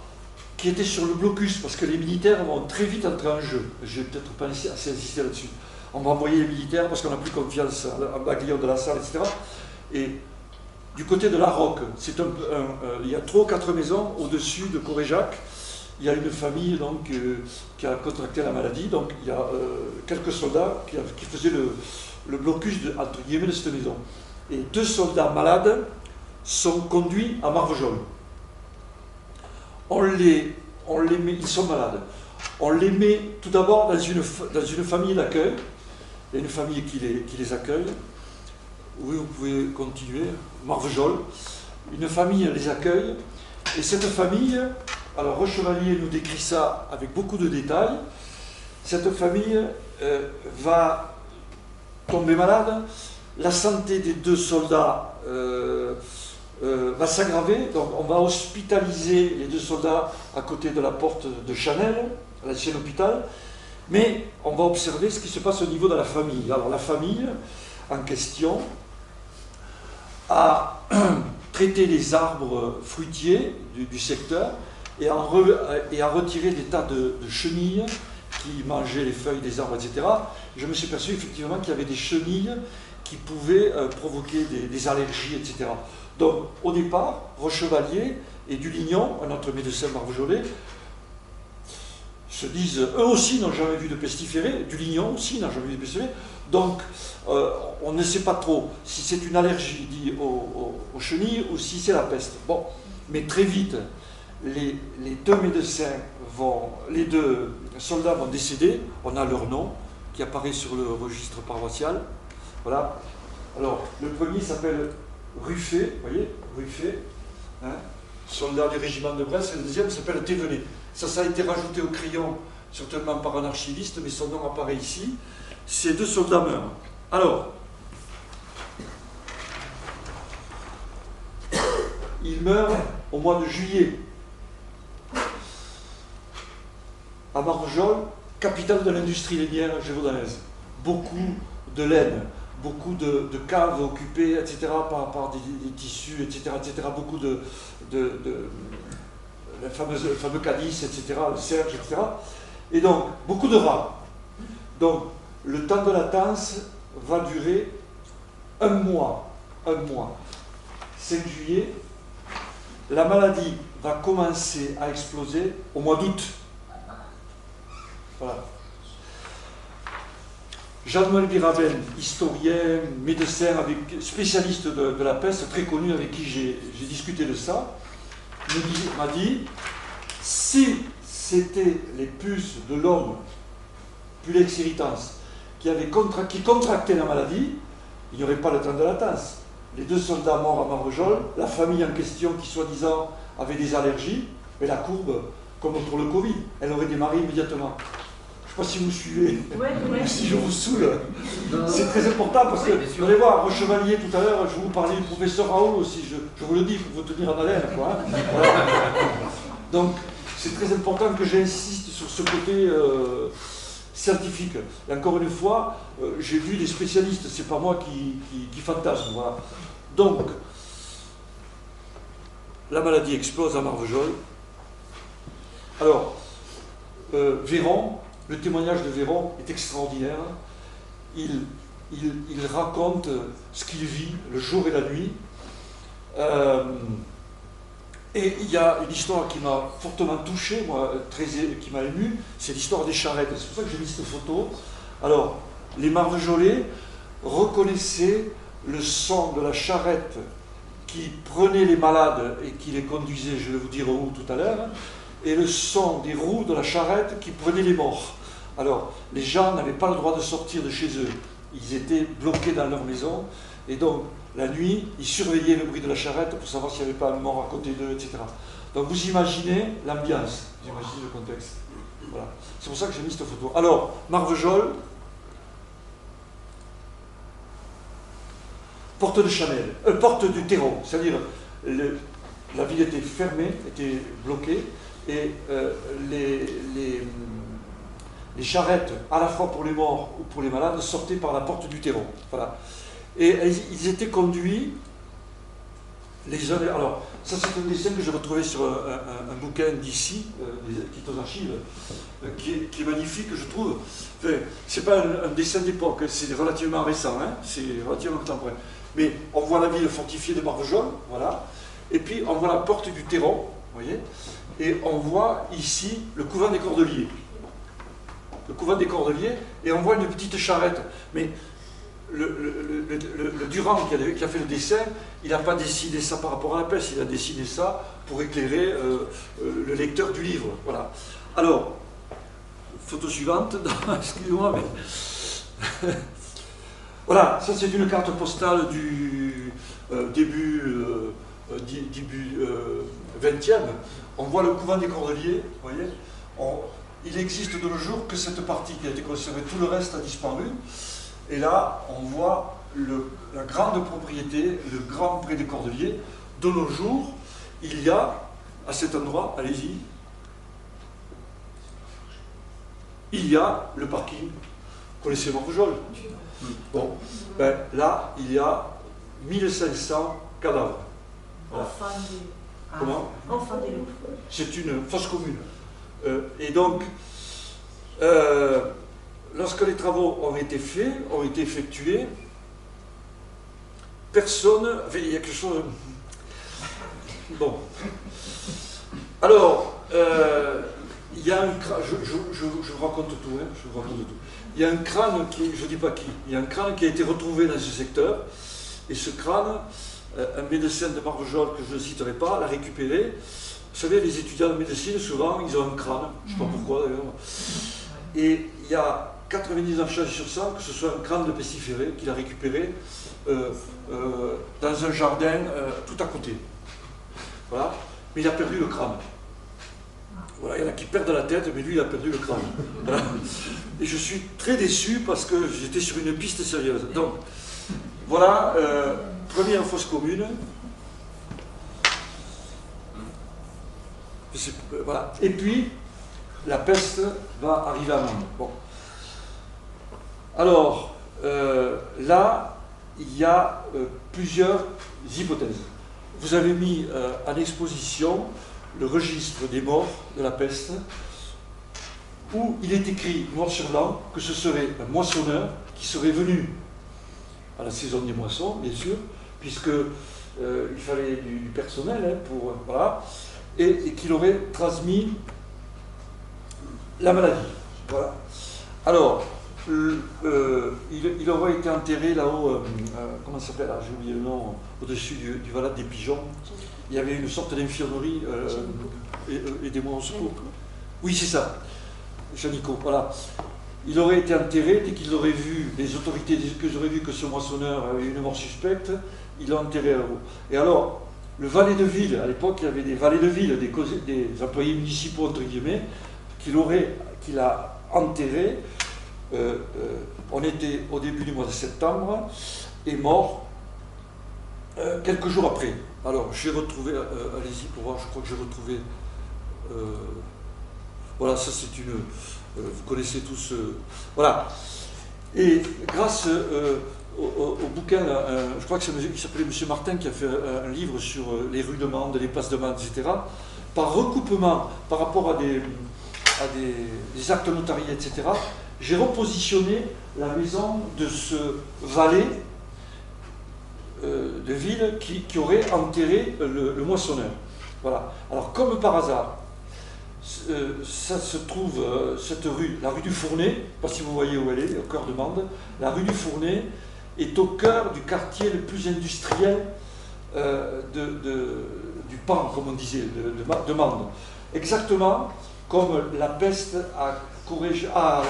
qui étaient sur le blocus, parce que les militaires vont très vite entrer en jeu. Je vais peut-être pas assez insister là-dessus. On va envoyer les militaires parce qu'on n'a plus confiance en Baglion de la Salle, etc. Et du côté de la Roque, il y a 3 ou 4 maisons au-dessus de Coréjac, il y a une famille donc, qui a contracté la maladie, donc il y a quelques soldats qui faisaient le blocus entre guillemets de cette maison. Et 2 soldats malades sont conduits à Marvejols. Ils sont malades. On les met tout d'abord dans une famille d'accueil. Il y a une famille qui les accueille. Oui, vous pouvez continuer. Marvejols. Une famille les accueille. Et cette famille, alors Rochevalier nous décrit ça avec beaucoup de détails. Cette famille va tomber malade. La santé des 2 soldats va s'aggraver. Donc on va hospitaliser les 2 soldats à côté de la porte de Chanel, l'ancien hôpital. Mais on va observer ce qui se passe au niveau de la famille. Alors la famille en question a traité les arbres fruitiers du secteur et a retiré des tas de chenilles qui mangeaient les feuilles des arbres, etc. Je me suis aperçu effectivement qu'il y avait des chenilles qui pouvaient provoquer des allergies, etc. Donc au départ, Rochevalier et Dulignon, un autre médecin marvejolet, se disent, eux aussi n'ont jamais vu de pestiféré, Dulignon aussi n'a jamais vu de pestiféré, donc on ne sait pas trop si c'est une allergie liée aux chenilles ou si c'est la peste. Bon, mais très vite, les 2 médecins les 2 soldats vont décéder, on a leur nom qui apparaît sur le registre paroissial. Voilà. Alors, le premier s'appelle Ruffet, vous voyez, Ruffet, hein, soldat du régiment de Brest, et le deuxième s'appelle Thévenet. Ça a été rajouté au crayon, certainement par un archiviste, mais son nom apparaît ici. Ces 2 soldats meurent. Alors, ils meurent au mois de juillet, à Marvejols, capitale de l'industrie lainière gévaudonaise. Beaucoup de laine, beaucoup de caves occupées, etc., par des tissus, etc., beaucoup de le fameux calice, etc., le serge, etc. Et donc, beaucoup de rats. Donc, le temps de latence va durer 1 mois. 5 juillet, la maladie va commencer à exploser au mois d'août. Voilà. Jean-Noël Biraben, historien, médecin, spécialiste de la peste, très connu, avec qui j'ai discuté de ça, m'a dit, si c'était les puces de l'homme, Pulex irritans, qui contractaient la maladie, il n'y aurait pas le temps de latence. Les 2 soldats morts à Marvejols, la famille en question qui soi-disant avait des allergies, mais la courbe, comme pour le Covid, elle aurait démarré immédiatement. Je ne sais pas si vous suivez, ou si je vous saoule. C'est très important parce que, vous allez voir, Rochevalier tout à l'heure, je vous parlais du professeur Raoult aussi, je vous le dis, pour vous tenir en haleine, quoi. Hein. Voilà. Donc, c'est très important que j'insiste sur ce côté scientifique. Et encore une fois, j'ai vu des spécialistes, c'est pas moi qui fantasme. Voilà. Donc, la maladie explose à Marvejols. Alors, Véron, le témoignage de Véron est extraordinaire. Il raconte ce qu'il vit le jour et la nuit. Et il y a une histoire qui m'a fortement touché, moi, qui m'a ému, c'est l'histoire des charrettes. C'est pour ça que j'ai mis cette photo. Alors, les Marvejolais reconnaissaient le son de la charrette qui prenait les malades et qui les conduisait, je vais vous dire où tout à l'heure, et le son des roues de la charrette qui prenait les morts. Alors, les gens n'avaient pas le droit de sortir de chez eux. Ils étaient bloqués dans leur maison, et donc, la nuit, ils surveillaient le bruit de la charrette pour savoir s'il n'y avait pas un mort à côté d'eux, etc. Donc, vous imaginez l'ambiance, vous imaginez le contexte. Voilà. C'est pour ça que j'ai mis cette photo. Alors, Marvejols, porte de Chanel, porte du terreau, c'est-à-dire la ville était fermée, était bloquée, et les charrettes, à la fois pour les morts ou pour les malades, sortaient par la porte du terreau. Voilà. Et ils étaient conduits les uns. Alors, ça c'est un dessin que j'ai retrouvé sur un bouquin d'ici, qui est aux archives, qui est magnifique, je trouve. Enfin, c'est pas un dessin d'époque, c'est relativement récent, hein, c'est relativement contemporain. Mais on voit la ville fortifiée de Marvejols, voilà. Et puis on voit la porte du terreau, voyez, et on voit ici le couvent des Cordeliers. Le couvent des Cordeliers, et on voit une petite charrette. Mais le Durand qui a fait le dessin, il n'a pas dessiné ça par rapport à la peste, il a dessiné ça pour éclairer le lecteur du livre. Voilà. Alors, photo suivante, excusez-moi, mais... Voilà, ça c'est une carte postale du début 20e. On voit le couvent des Cordeliers, vous voyez. Il existe de nos jours que cette partie qui a été conservée, tout le reste a disparu. Et là, on voit la grande propriété, le grand pré des Cordeliers. De nos jours, il y a, à cet endroit, allez-y, il y a le parking. Vous connaissez Marvejols? Bon, ben, là, il y a 1500 cadavres. Voilà. Comment? C'est une fosse commune. Et donc, lorsque les travaux ont été faits, ont été effectués, personne... Enfin, il y a quelque chose... Bon. Alors, il y a un crâne... Je vous raconte tout, hein, je vous raconte tout. Il y a un crâne qui... Je ne dis pas qui. Il y a un crâne qui a été retrouvé dans ce secteur. Et ce crâne, un médecin de Marvejols, que je ne citerai pas, l'a récupéré. Vous savez, les étudiants de médecine, souvent, ils ont un crâne. Je ne sais pas pourquoi, d'ailleurs. Et il y a 99 chances sur 100 que ce soit un crâne de pestiféré qu'il a récupéré dans un jardin tout à côté. Voilà. Mais il a perdu le crâne. Voilà, il y en a qui perdent la tête, mais lui, il a perdu le crâne. Voilà. Et je suis très déçu parce que j'étais sur une piste sérieuse. Donc, voilà, première fosse commune. Voilà. Et puis, la peste va arriver à Mende. Bon. Alors, là, il y a plusieurs hypothèses. Vous avez mis à l'exposition le registre des morts de la peste, où il est écrit noir sur blanc que ce serait un moissonneur qui serait venu à la saison des moissons, bien sûr, puisque il fallait du personnel hein, pour voilà, et qu'il aurait transmis la maladie. Voilà. Alors, il aurait été enterré là-haut, comment ça s'appelle là, j'ai oublié le nom, au-dessus du Valade des Pigeons. Il y avait une sorte d'infirmerie, aidez-moi au secours. Oui, c'est ça, Janico, voilà. Il aurait été enterré, dès qu'ils auraient vu, les autorités que j'aurais vu que ce moissonneur avait une mort suspecte, ils l'ont enterré là-haut. Et alors, le valet de ville, à l'époque, il y avait des valets de ville, des employés municipaux, entre guillemets, qu'il a enterré. On était au début du mois de septembre, et mort quelques jours après. Alors, j'ai retrouvé, allez-y pour voir, je crois que j'ai retrouvé, voilà, ça c'est une, vous connaissez tous, voilà. Et grâce au bouquin, je crois que c'est un monsieur qui s'appelait M. Martin qui a fait un livre sur les rues de Mende, les places de Mende, etc. Par recoupement, par rapport à des actes notariés, etc., j'ai repositionné la maison de ce valet de ville qui aurait enterré le moissonneur. Voilà. Alors, comme par hasard, ça se trouve, cette rue, la rue du Fournet, je ne sais pas si vous voyez où elle est, au cœur de Mende, la rue du Fournet est au cœur du quartier le plus industriel du Pan, comme on disait, de Mende. Exactement comme la peste la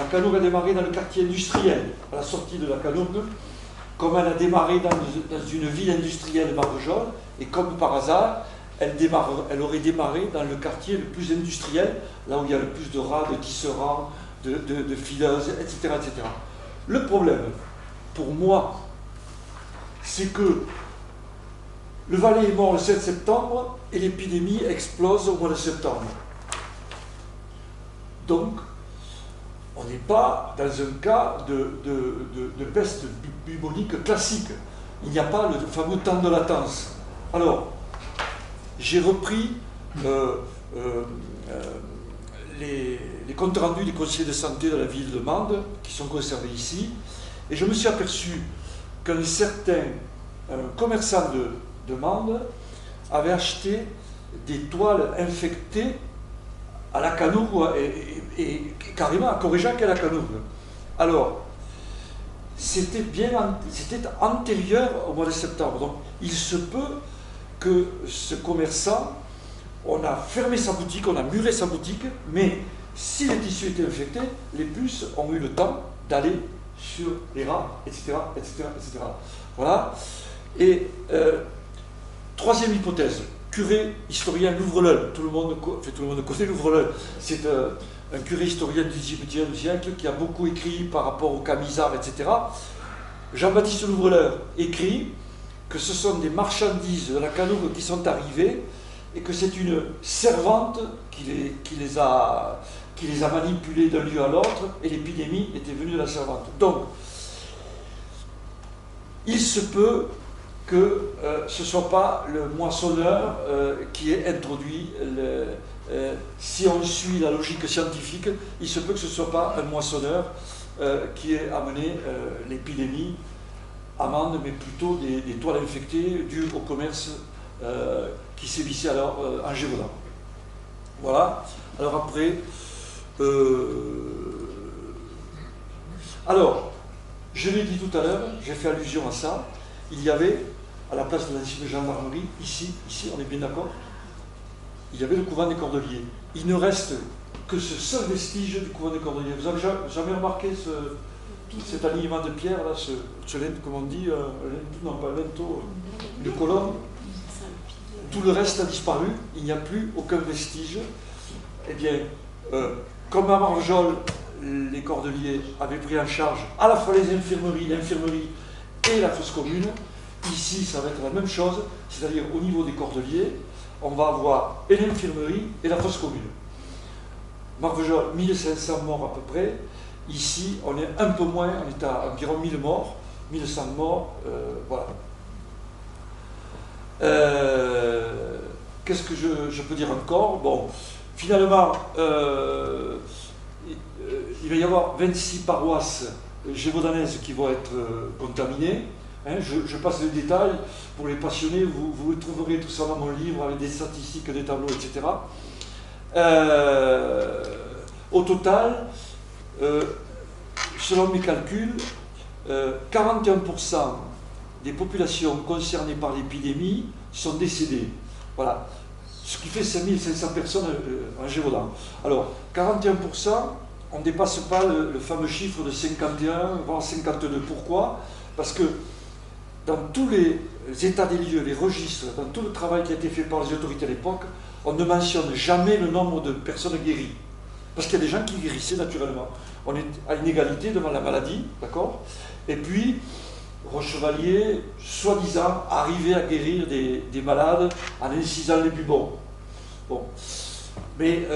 Canourgue a démarré dans le quartier industriel, à la sortie de la Canourgue, comme elle a démarré dans une ville industrielle Marvejols, et comme par hasard, elle aurait démarré dans le quartier le plus industriel, là où il y a le plus de rats, de tisserands, de fileuses, etc., etc. Le problème, pour moi, c'est que le valet est mort le 7 septembre et l'épidémie explose au mois de septembre. Donc, on n'est pas dans un cas de peste bubonique classique. Il n'y a pas le fameux temps de latence. Alors, j'ai repris les comptes rendus des conseillers de santé de la ville de Mende, qui sont conservés ici, et je me suis aperçu qu'un certain commerçant de Mende avait acheté des toiles infectées à la Canourgue et carrément à Coréjac et à la Canourgue. Alors, c'était antérieur au mois de septembre. Donc, il se peut que ce commerçant, on a fermé sa boutique, on a muré sa boutique, mais si les tissus étaient infectés, les puces ont eu le temps d'aller sur les rats, etc., etc., etc. Voilà. Et troisième hypothèse, curé, historien Louvre-l'Eul. Tout le monde connaît Louvre-l'Eul. C'est un curé historien du XVIIIe siècle qui a beaucoup écrit par rapport aux Camisards, etc. Jean-Baptiste Louvre-l'Eul écrit que ce sont des marchandises de la Canourgue qui sont arrivées et que c'est une servante qui les a manipulées d'un lieu à l'autre et l'épidémie était venue de la servante. Donc, il se peut que ce ne soit pas le moissonneur qui ait introduit si on suit la logique scientifique, il se peut que ce ne soit pas un moissonneur qui ait amené l'épidémie amande, mais plutôt des toiles infectées dues au commerce qui sévissait alors en Gévaudan. Voilà. Alors après, alors, je l'ai dit tout à l'heure, j'ai fait allusion à ça, il y avait, à la place de l'ancienne gendarmerie, ici, on est bien d'accord, il y avait le couvent des Cordeliers. Il ne reste que ce seul vestige du couvent des Cordeliers. Vous avez jamais remarqué cet alignement de pierre, là, comment on dit, non pas linteau, de colonne. Tout le reste a disparu, il n'y a plus aucun vestige. Eh bien, comme à Marvejols, les Cordeliers avaient pris en charge à la fois les infirmeries, l'infirmerie et la fosse commune, ici ça va être la même chose, c'est-à-dire au niveau des Cordeliers, on va avoir et l'infirmerie et la fosse commune. Marvejols, 1500 morts à peu près. Ici, on est un peu moins, on est à environ 1000 morts, 1100 morts, voilà. Qu'est-ce que je peux dire encore? Bon, finalement, il va y avoir 26 paroisses gévaudanaises qui vont être contaminées. Hein, je passe les détails. Pour les passionnés, vous trouverez tout ça dans mon livre avec des statistiques, des tableaux, etc. Au total, selon mes calculs, 41% des populations concernées par l'épidémie sont décédées. Voilà. Ce qui fait 5500 personnes en Gévaudan. Alors, 41%, on ne dépasse pas le fameux chiffre de 51, voire 52. Pourquoi? Parce que dans tous les états des lieux, les registres, dans tout le travail qui a été fait par les autorités à l'époque, on ne mentionne jamais le nombre de personnes guéries. Parce qu'il y a des gens qui guérissaient naturellement. On est à une égalité devant la maladie, d'accord? Et puis, Rochevalier, soi-disant, arrivait à guérir des malades en incisant les bubons. Bon. Mais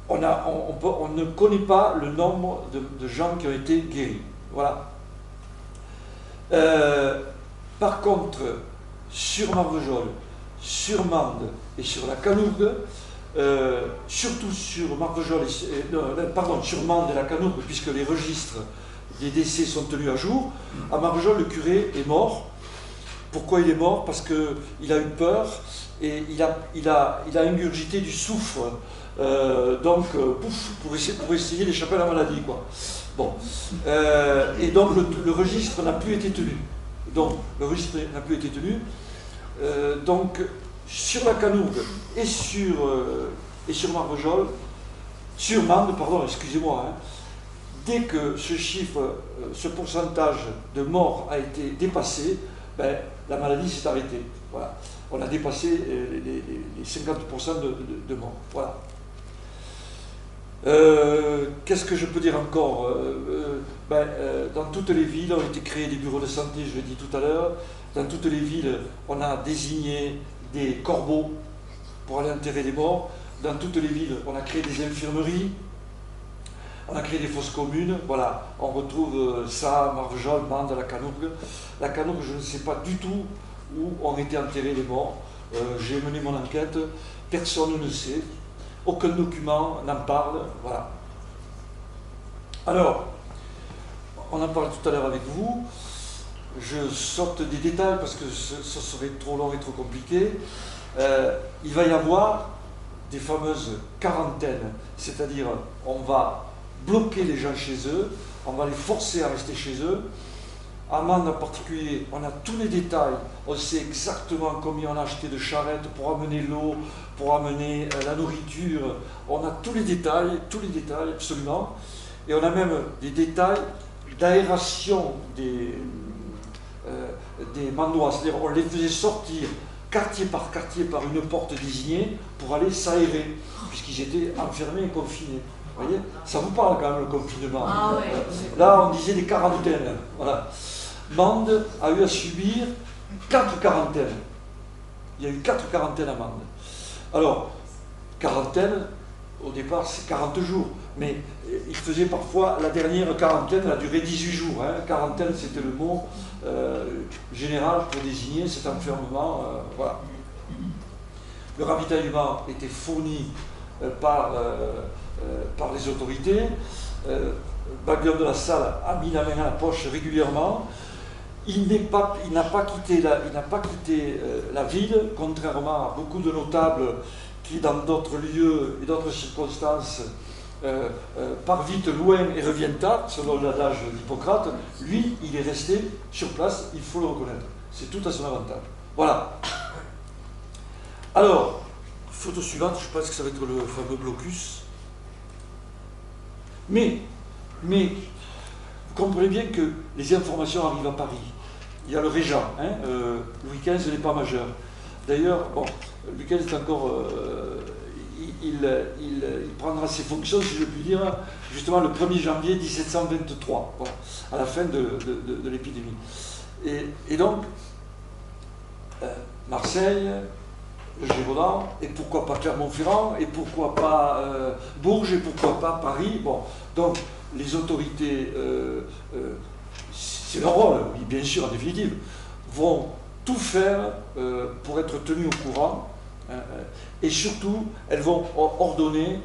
on ne connaît pas le nombre de gens qui ont été guéris. Voilà. Par contre, sur Marvejols, sur Mende et sur la Canourgue, surtout sur Marvejols, sur Mende et la Canourgue, puisque les registres des décès sont tenus à jour, à Marvejols, le curé est mort. Pourquoi il est mort? Parce qu'il a eu peur et il a ingurgité du soufre, pour essayer d'échapper à la maladie, quoi. Bon. Et donc le registre n'a plus été tenu. Donc sur la Canourgue et sur Marvejols, sur Mende, pardon, excusez-moi, hein, dès que ce chiffre, ce pourcentage de morts a été dépassé, ben, la maladie s'est arrêtée. Voilà. On a dépassé les 50% de morts. Voilà. Qu'est-ce que je peux dire encore? Dans toutes les villes ont été créés des bureaux de santé, je l'ai dit tout à l'heure. Dans toutes les villes, on a désigné des corbeaux pour aller enterrer les morts. Dans toutes les villes, on a créé des infirmeries. On a créé des fosses communes, voilà, on retrouve ça à Marvejols, Mende, la Canourgue. La Canourgue, je ne sais pas du tout où ont été enterrés les morts. J'ai mené mon enquête, personne ne sait, aucun document n'en parle, voilà. Alors, on en parle tout à l'heure avec vous. je saute des détails parce que ce serait trop long et trop compliqué. Il va y avoir des fameuses quarantaines, c'est-à-dire on va bloquer les gens chez eux, on va les forcer à rester chez eux. À Mende en particulier, on a tous les détails, on sait exactement combien on a acheté de charrettes pour amener l'eau, pour amener la nourriture, on a tous les détails absolument, et on a même des détails d'aération des Mandois, c'est-à-dire on les faisait sortir quartier par une porte désignée pour aller s'aérer, puisqu'ils étaient enfermés et confinés. Vous voyez, ça vous parle quand même le confinement. Ah ouais. Là, on disait des quarantaines. Voilà. Mende a eu à subir 4 quarantaines. Il y a eu 4 quarantaines à Mende. Alors, quarantaine, au départ, c'est 40 jours. Mais il faisait parfois, la dernière quarantaine, elle a duré 18 jours. Hein. Quarantaine, c'était le mot général pour désigner cet enfermement. Voilà. Le ravitaillement était fourni par les autorités. Baguion de la Salle a mis la main à la poche régulièrement. Il n'a pas quitté la ville, contrairement à beaucoup de notables qui, dans d'autres lieux et d'autres circonstances, partent vite loin et reviennent tard, selon l'adage d'Hippocrate. Lui, il est resté sur place, il faut le reconnaître. C'est tout à son avantage. Voilà. Alors, photo suivante, je pense que ça va être le fameux blocus. Mais, vous comprenez bien que les informations arrivent à Paris. Il y a le régent, hein, Louis XV n'est pas majeur. D'ailleurs, bon, Louis XV est encore... il prendra ses fonctions, si je puis dire, justement le 1er janvier 1723, voilà, à la fin de l'épidémie. Et donc, Marseille, le Gévaudan, et pourquoi pas Clermont-Ferrand, et pourquoi pas Bourges, et pourquoi pas Paris. Bon, donc les autorités, c'est leur rôle, oui, bien sûr, en définitive, vont tout faire pour être tenues au courant, et surtout, elles vont ordonner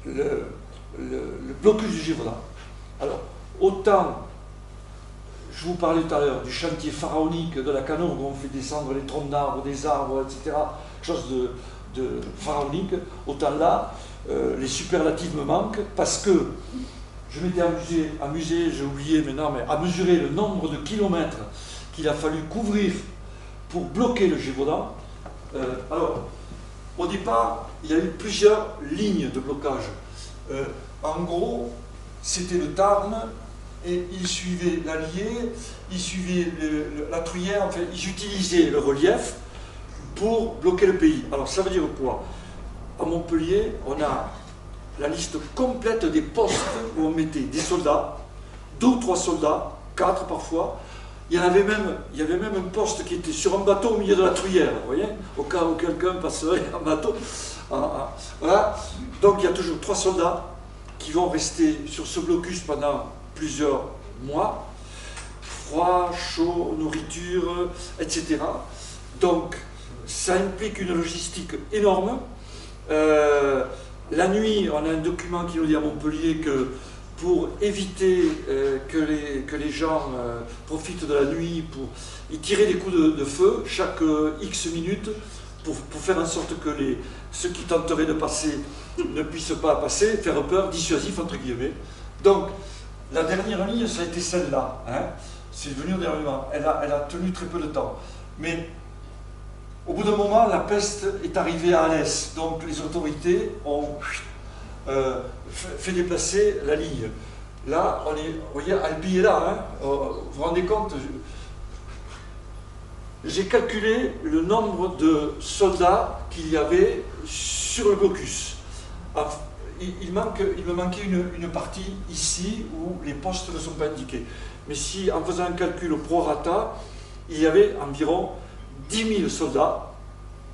le blocus du Gévaudan. Alors, autant, je vous parlais tout à l'heure du chantier pharaonique de la Canour, où on fait descendre les troncs d'arbres, des arbres, etc., chose de pharaonique, autant là, les superlatifs me manquent, parce que je m'étais amusé, j'ai oublié maintenant, mais à mesurer le nombre de kilomètres qu'il a fallu couvrir pour bloquer le Gévaudan. Alors, au départ, il y a eu plusieurs lignes de blocage. En gros, c'était le Tarn, et ils suivaient l'Allier, ils suivaient la Truyère, enfin, ils utilisaient le relief pour bloquer le pays. Alors, ça veut dire quoi? À Montpellier, on a la liste complète des postes où on mettait des soldats, 2 ou 3 soldats, 4 parfois. Il y avait même un poste qui était sur un bateau au milieu de la Truyère, vous voyez, au cas où quelqu'un passerait en bateau. Voilà. Donc il y a toujours 3 soldats qui vont rester sur ce blocus pendant plusieurs mois. Froid, chaud, nourriture, etc. Donc ça implique une logistique énorme. La nuit, on a un document qui nous dit à Montpellier que pour éviter que les gens profitent de la nuit, ils tiraient des coups de feu chaque X minutes pour faire en sorte que ceux qui tenteraient de passer ne puissent pas passer, faire peur, dissuasif entre guillemets. Donc la dernière ligne, ça a été celle-là. Hein. C'est venu au dernier moment. Elle a tenu très peu de temps. Mais au bout d'un moment, la peste est arrivée à Alès. Donc les autorités ont fait déplacer la ligne. Là, vous voyez, Albi est là. Hein. Vous vous rendez compte? J'ai calculé le nombre de soldats qu'il y avait sur le blocus. Il me manquait une partie ici où les postes ne sont pas indiqués. Mais si, en faisant un calcul au prorata, il y avait environ 10 000 soldats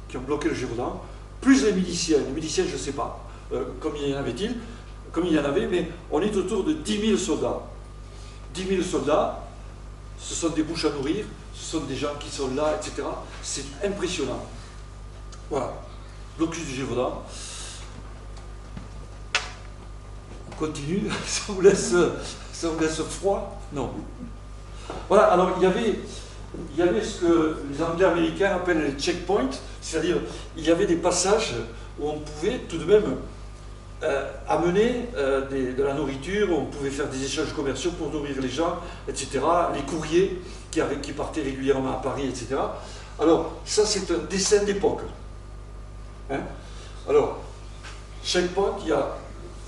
qui ont bloqué le Gévaudan, plus les miliciens. Les miliciens, je ne sais pas combien il y en avait, mais on est autour de 10 000 soldats. 10 000 soldats, ce sont des bouches à nourrir, ce sont des gens qui sont là, etc. C'est impressionnant. Voilà, blocus du Gévaudan. On continue, ça vous laisse froid? Non. Voilà, alors il y avait ce que les Anglais américains appellent les checkpoints, c'est-à-dire il y avait des passages où on pouvait tout de même amener de la nourriture, on pouvait faire des échanges commerciaux pour nourrir les gens, etc. Les courriers qui partaient régulièrement à Paris, etc. Alors, ça c'est un dessin d'époque. Hein? Alors, checkpoint, il y a,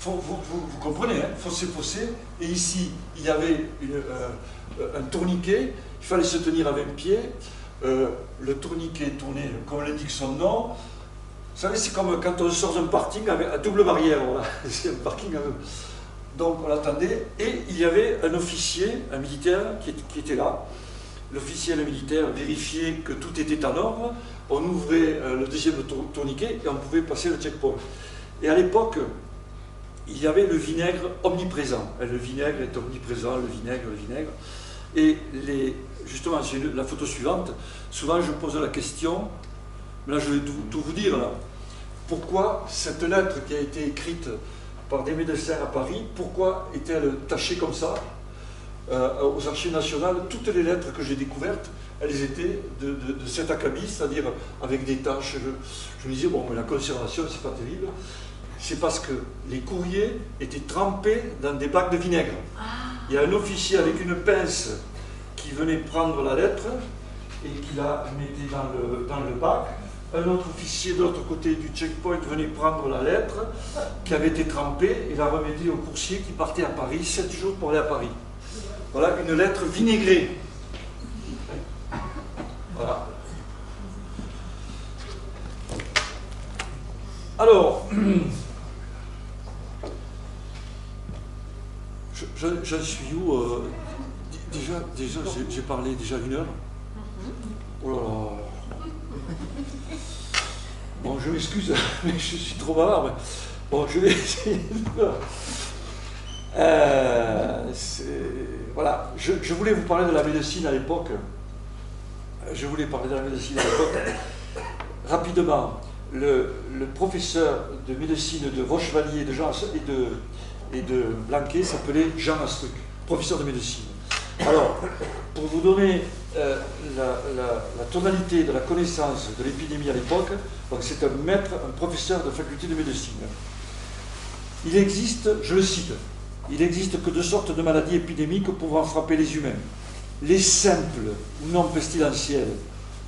vous comprenez, hein, fossé, et ici il y avait un tourniquet, il fallait se tenir à 20 pieds, le tourniquet tournait comme l'indique son nom. Vous savez, c'est comme quand on sort d'un parking avec à double barrière, voilà. C'est un parking avec... Donc on attendait, et il y avait un officier, un militaire qui était là. L'officier et le militaire vérifiaient que tout était en ordre, on ouvrait le deuxième tourniquet et on pouvait passer le checkpoint. Et à l'époque, il y avait le vinaigre omniprésent. Le vinaigre est omniprésent, le vinaigre. Et justement, c'est la photo suivante. Souvent, je pose la question, mais là, je vais tout vous dire, là. Pourquoi cette lettre qui a été écrite par des médecins à Paris, pourquoi est-elle tachée comme ça aux archives nationales? Toutes les lettres que j'ai découvertes, elles étaient de cet acabit, c'est-à-dire avec des taches. Je me disais, bon, mais la conservation, c'est pas terrible. C'est parce que les courriers étaient trempés dans des bacs de vinaigre. Il y a un officier avec une pince qui venait prendre la lettre et qui la mettait dans le bac. Un autre officier de l'autre côté du checkpoint venait prendre la lettre qui avait été trempée et la remettait au coursier qui partait à Paris, 7 jours pour aller à Paris. Voilà une lettre vinaigrée. Voilà. Alors, j'en suis où déjà j'ai parlé déjà 1 heure. Oh là là. Bon, je m'excuse, mais je suis trop bavard. Bon, je vais essayer de... voilà, je voulais vous parler de la médecine à l'époque. Rapidement, le professeur de médecine de Rochevalier, de Jean et de Blanquet s'appelait Jean Astruc, professeur de médecine. Alors, pour vous donner la tonalité de la connaissance de l'épidémie à l'époque, c'est un professeur de faculté de médecine. Il existe, je le cite, il existe que 2 sortes de maladies épidémiques pouvant frapper les humains. Les simples ou non pestilentielles,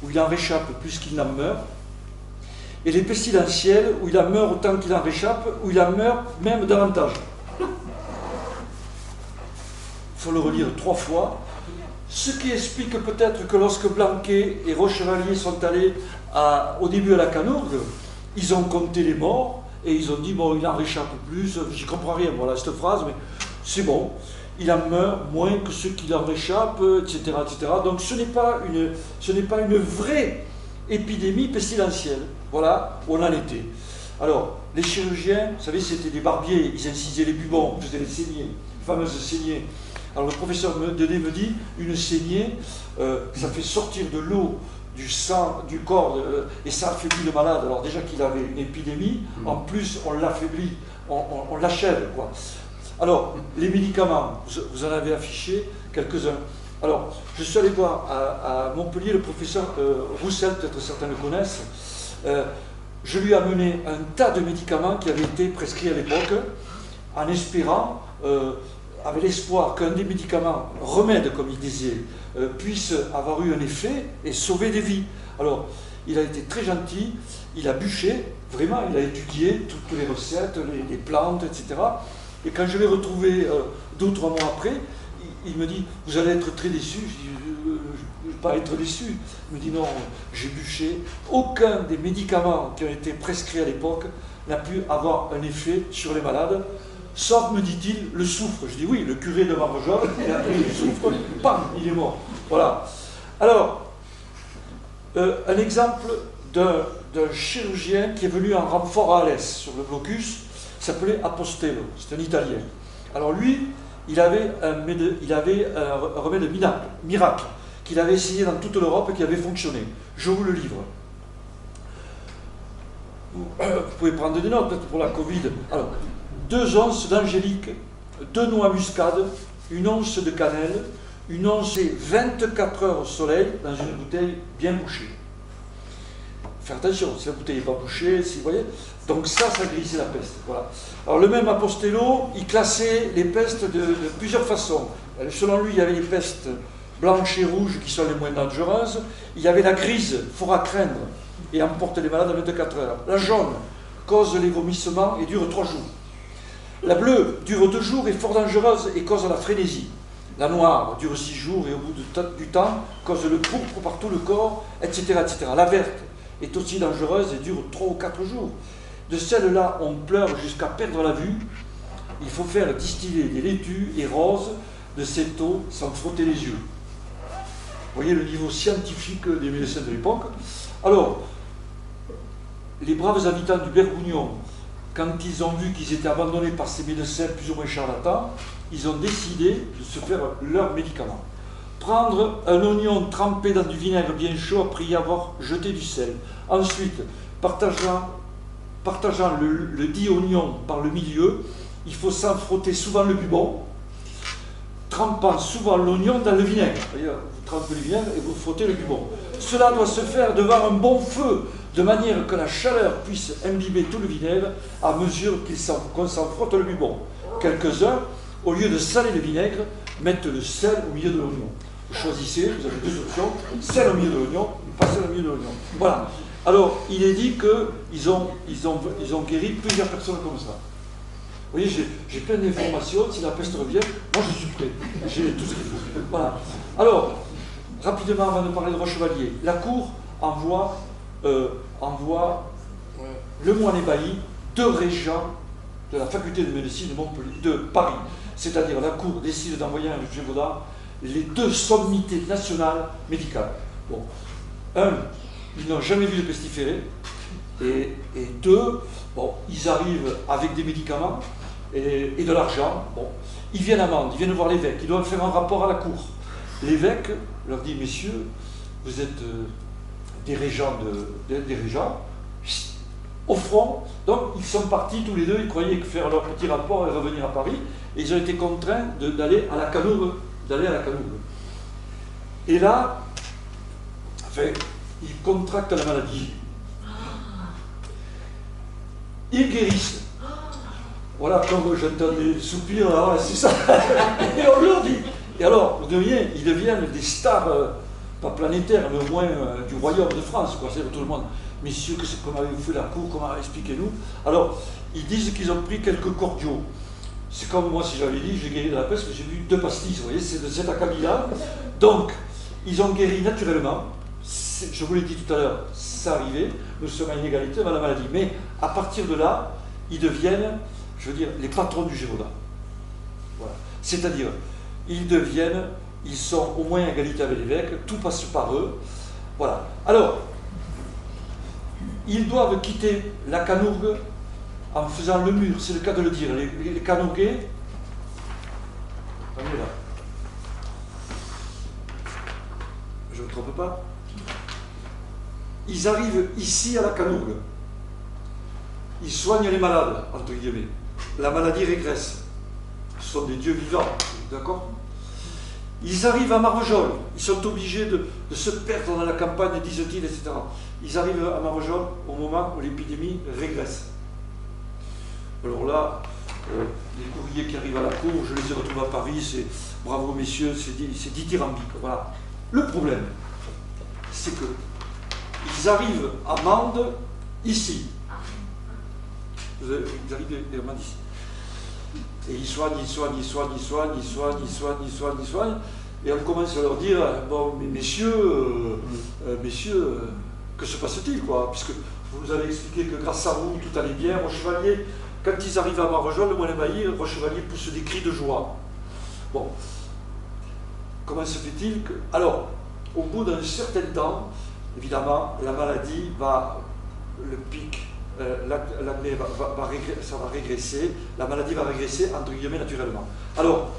où il en réchappe plus qu'il n'en meurt, et les pestilentielles, où il en meurt autant qu'il en réchappe, où il en meurt même davantage. Il faut le relire 3 fois. Ce qui explique peut-être que lorsque Blanquet et Rochevalier sont allés au début à la Canourgue, ils ont compté les morts et ils ont dit, bon, il en réchappe plus, j'y comprends rien, voilà, cette phrase, mais c'est bon, il en meurt moins que ceux qui en réchappent, etc., etc. Donc ce n'est pas une vraie épidémie pestilentielle. Voilà où on en était. Alors, les chirurgiens, vous savez, c'était des barbiers, ils incisaient les bubons, ils faisaient les saignées, les fameuses saignées. Alors le professeur Denet me dit, une saignée, ça fait sortir de l'eau, du sang, du corps, et ça affaiblit le malade. Alors déjà qu'il avait une épidémie, en plus on l'affaiblit, on l'achève, quoi. Alors, les médicaments, vous en avez affiché quelques-uns. Alors, je suis allé voir à Montpellier le professeur Roussel, peut-être certains le connaissent. Je lui ai amené un tas de médicaments qui avaient été prescrits à l'époque, en espérant, avec l'espoir qu'un des médicaments, remède comme il disait, puisse avoir eu un effet et sauver des vies. Alors, il a été très gentil, il a bûché, vraiment, il a étudié toutes les recettes, les plantes, etc. Et quand je l'ai retrouvé 2 ou 3 mois après, il me dit, vous allez être très déçu. Je dis, je ne vais pas être déçu. Il me dit, non, j'ai bûché. Aucun des médicaments qui ont été prescrits à l'époque n'a pu avoir un effet sur les malades, sauf, me dit-il, le soufre. Je dis, oui, le curé de Marvejols, il a pris le soufre, bam, il est mort. Voilà. Alors, un exemple d'un chirurgien qui est venu en renfort à Alès, sur le blocus, s'appelait Apostello, c'est un Italien. Alors lui, il avait un remède miracle qu'il avait essayé dans toute l'Europe et qui avait fonctionné. Je vous le livre. Vous pouvez prendre des notes peut-être pour la Covid. Alors, 2 onces d'angélique, 2 noix muscade, 1 once de cannelle, une once, c'est 24 heures au soleil dans une bouteille bien bouchée. Faire attention, si la bouteille n'est pas bouchée, si vous voyez. Donc ça glissait la peste. Voilà. Alors le même Apostello, il classait les pestes de plusieurs façons. Selon lui, il y avait les pestes blanches et rouges qui sont les moins dangereuses. Il y avait la grise, fort à craindre, et emporte les malades à 24 heures. La jaune cause les vomissements et dure 3 jours. La bleue dure 2 jours, est fort dangereuse et cause la frénésie. La noire dure 6 jours et au bout du temps cause le pourpre par tout le corps, etc., etc. La verte est aussi dangereuse et dure 3 ou 4 jours. De celle-là, on pleure jusqu'à perdre la vue. Il faut faire distiller des laitues et roses de cette eau sans frotter les yeux. Vous voyez le niveau scientifique des médecins de l'époque. Alors, les braves habitants du Bergougnon, quand ils ont vu qu'ils étaient abandonnés par ces médecins plus ou moins charlatans, ils ont décidé de se faire leurs médicaments. Prendre un oignon trempé dans du vinaigre bien chaud après y avoir jeté du sel. Ensuite, partageant le dit oignon par le milieu, il faut s'en frotter souvent le bubon, trempant souvent l'oignon dans le vinaigre. Vous trempez le vinaigre et vous frottez le bubon. Cela doit se faire devant un bon feu, de manière que la chaleur puisse imbiber tout le vinaigre à mesure qu'on s'en frotte le bubon. Quelques-uns, au lieu de saler le vinaigre, mettent le sel au milieu de l'oignon. Vous choisissez, vous avez 2 options, sel au milieu de l'oignon, pas sel au milieu de l'oignon. Voilà. Alors, il est dit qu'ils ont guéri plusieurs personnes comme ça. Vous voyez, j'ai plein d'informations, si la peste revient, moi je suis prêt, j'ai tout ce qu'il faut. Voilà. Alors, rapidement, avant de parler de Rochevalier, la Cour envoie le moine ébahi 2 régents de la faculté de médecine de Paris. C'est-à-dire la Cour décide d'envoyer à Gévaudan les 2 sommités nationales médicales. Bon. 1, ils n'ont jamais vu de pestiféré. Et 2, bon, ils arrivent avec des médicaments et de l'argent. Bon. Ils viennent à Mende, ils viennent voir l'évêque, ils doivent faire un rapport à la Cour. L'évêque leur dit, messieurs, vous êtes des régents, au front. Donc ils sont partis tous les 2, ils croyaient faire leur petit rapport et revenir à Paris, et ils ont été contraints d'aller à la Canourgue. Et là, enfin, ils contractent la maladie. Ils guérissent. Voilà, comme j'entends des soupirs, là, c'est ça. Et on leur dit. Et alors, ils deviennent des stars, pas planétaires, mais au moins du royaume de France, quoi. C'est tout le monde. Messieurs, comment avez-vous fait la Cour, comment expliquez-nous? Alors, ils disent qu'ils ont pris quelques cordiaux. C'est comme moi, si j'avais dit, j'ai guéri de la peste, j'ai bu 2 pastilles, vous voyez, c'est de cet acabit-là. Donc, ils ont guéri naturellement. Je vous l'ai dit tout à l'heure, ça arrivait, nous sommes à une égalité devant la maladie. Mais à partir de là, ils deviennent, je veux dire, les patrons du Gévaudan. Voilà. C'est-à-dire, ils sont au moins à égalité avec l'évêque, tout passe par eux. Voilà. Alors, ils doivent quitter la Canourgue en faisant le mur, c'est le cas de le dire. Les Canourguais, on est là. Je ne me trompe pas. Ils arrivent ici à la Canourgue. Ils soignent les malades, entre guillemets. La maladie régresse. Ce sont des dieux vivants, d'accord? Ils arrivent à Marvejols. Ils sont obligés de se perdre dans la campagne, disent-ils, etc. Ils arrivent à Marvejols au moment où l'épidémie régresse. Alors là, les courriers qui arrivent à la Cour, je les ai retrouvés à Paris, c'est bravo messieurs, c'est dithyrambique. Voilà. Le problème, c'est que ils arrivent à Mende, ici. Ils arrivent à Mende ici. Et ils soignent. Et on commence à leur dire, bon, mais messieurs, que se passe-t-il, quoi? Puisque vous nous avez expliqué que grâce à vous, tout allait bien. Rochevalier, quand ils arrivent à Marvejols, le moine ébahi, Rochevalier pousse des cris de joie. Bon. Comment se fait-il que... Alors, au bout d'un certain temps, évidemment, la maladie va, le pic, l'acné ça va régresser, la maladie va régresser, entre guillemets, naturellement. Alors,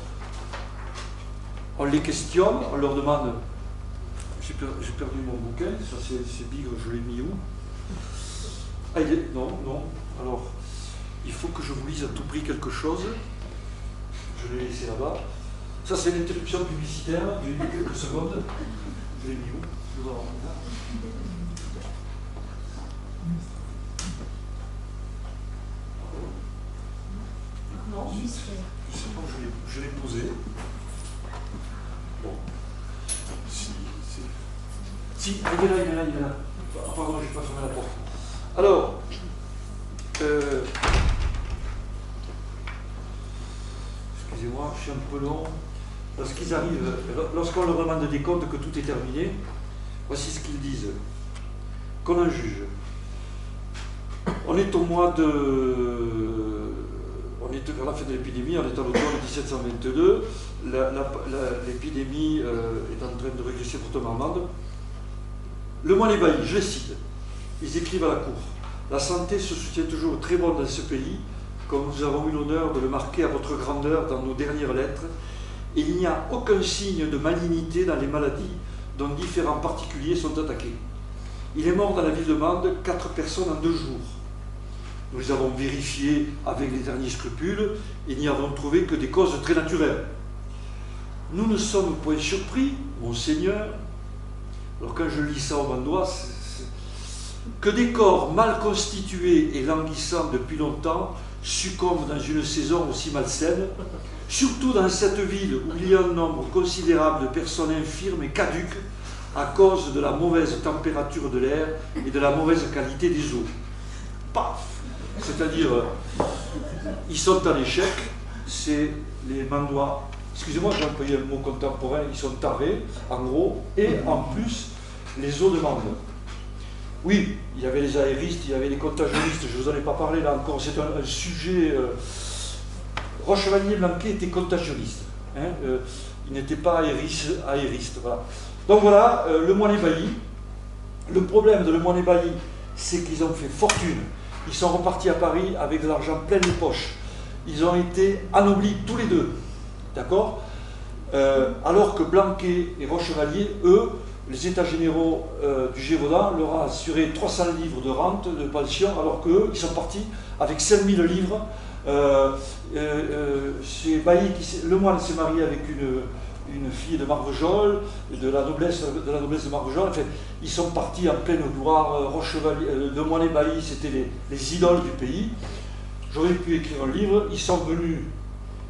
on les questionne, on leur demande, j'ai perdu mon bouquin, ça c'est bigre, je l'ai mis où? Ah, non, alors, il faut que je vous lise à tout prix quelque chose, je l'ai laissé là-bas. Ça, c'est l'interruption publicitaire. J'ai mis quelques secondes. Je l'ai mis où? Je dois avoir là. Non, juste. Je sais pas où je l'ai posé. Bon. Si, il est là. Pardon, je n'ai pas fermé la porte. Alors, excusez-moi, je suis un peu long. Lorsqu'ils arrivent, lorsqu'on leur demande des comptes que tout est terminé, voici ce qu'ils disent. Qu'on en juge. On est au mois de... On est à la fin de l'épidémie, on est en l'automne 1722. L'épidémie est en train de régresser fortement en Mende. Le moine ébahi, je les cite. Ils écrivent à la cour. La santé se soutient toujours très bonne dans ce pays, comme nous avons eu l'honneur de le marquer à votre grandeur dans nos dernières lettres. Et il n'y a aucun signe de malignité dans les maladies dont différents particuliers sont attaqués. Il est mort dans la ville de Mende 4 personnes en 2 jours. Nous les avons vérifiés avec les derniers scrupules et n'y avons trouvé que des causes très naturelles. Nous ne sommes point surpris, Monseigneur, alors quand je lis ça au mandois, que des corps mal constitués et languissants depuis longtemps succombent dans une saison aussi malsaine, surtout dans cette ville où il y a un nombre considérable de personnes infirmes et caduques à cause de la mauvaise température de l'air et de la mauvaise qualité des eaux. Paf! C'est-à-dire, ils sont en échec, c'est les mandois, excusez-moi, j'ai employé un mot contemporain, ils sont tarés, en gros, et en plus, les eaux de Mende. Oui, il y avait les aéristes, il y avait les contagionnistes, je ne vous en ai pas parlé là encore, c'est un sujet... Rochevalier-Blanquet était contagionniste, hein, il n'était pas aériste, voilà. Donc voilà, le moine ébahi. Le problème de le moine ébahi, c'est qu'ils ont fait fortune. Ils sont repartis à Paris avec de l'argent plein les poches. Ils ont été anoblis tous les deux, d'accord, alors que Blanquet et Rochevalier, eux, les états généraux du Gévaudan leur ont assuré 300 livres de rente, de pension, alors qu'eux, ils sont partis avec 5000 livres. Le moine s'est marié avec une fille de Marvejols, de la noblesse de Marvejols. Enfin, ils sont partis en pleine gloire. Rochevalier, le moine ébahi, c'était les idoles du pays. J'aurais pu écrire un livre. Ils sont venus,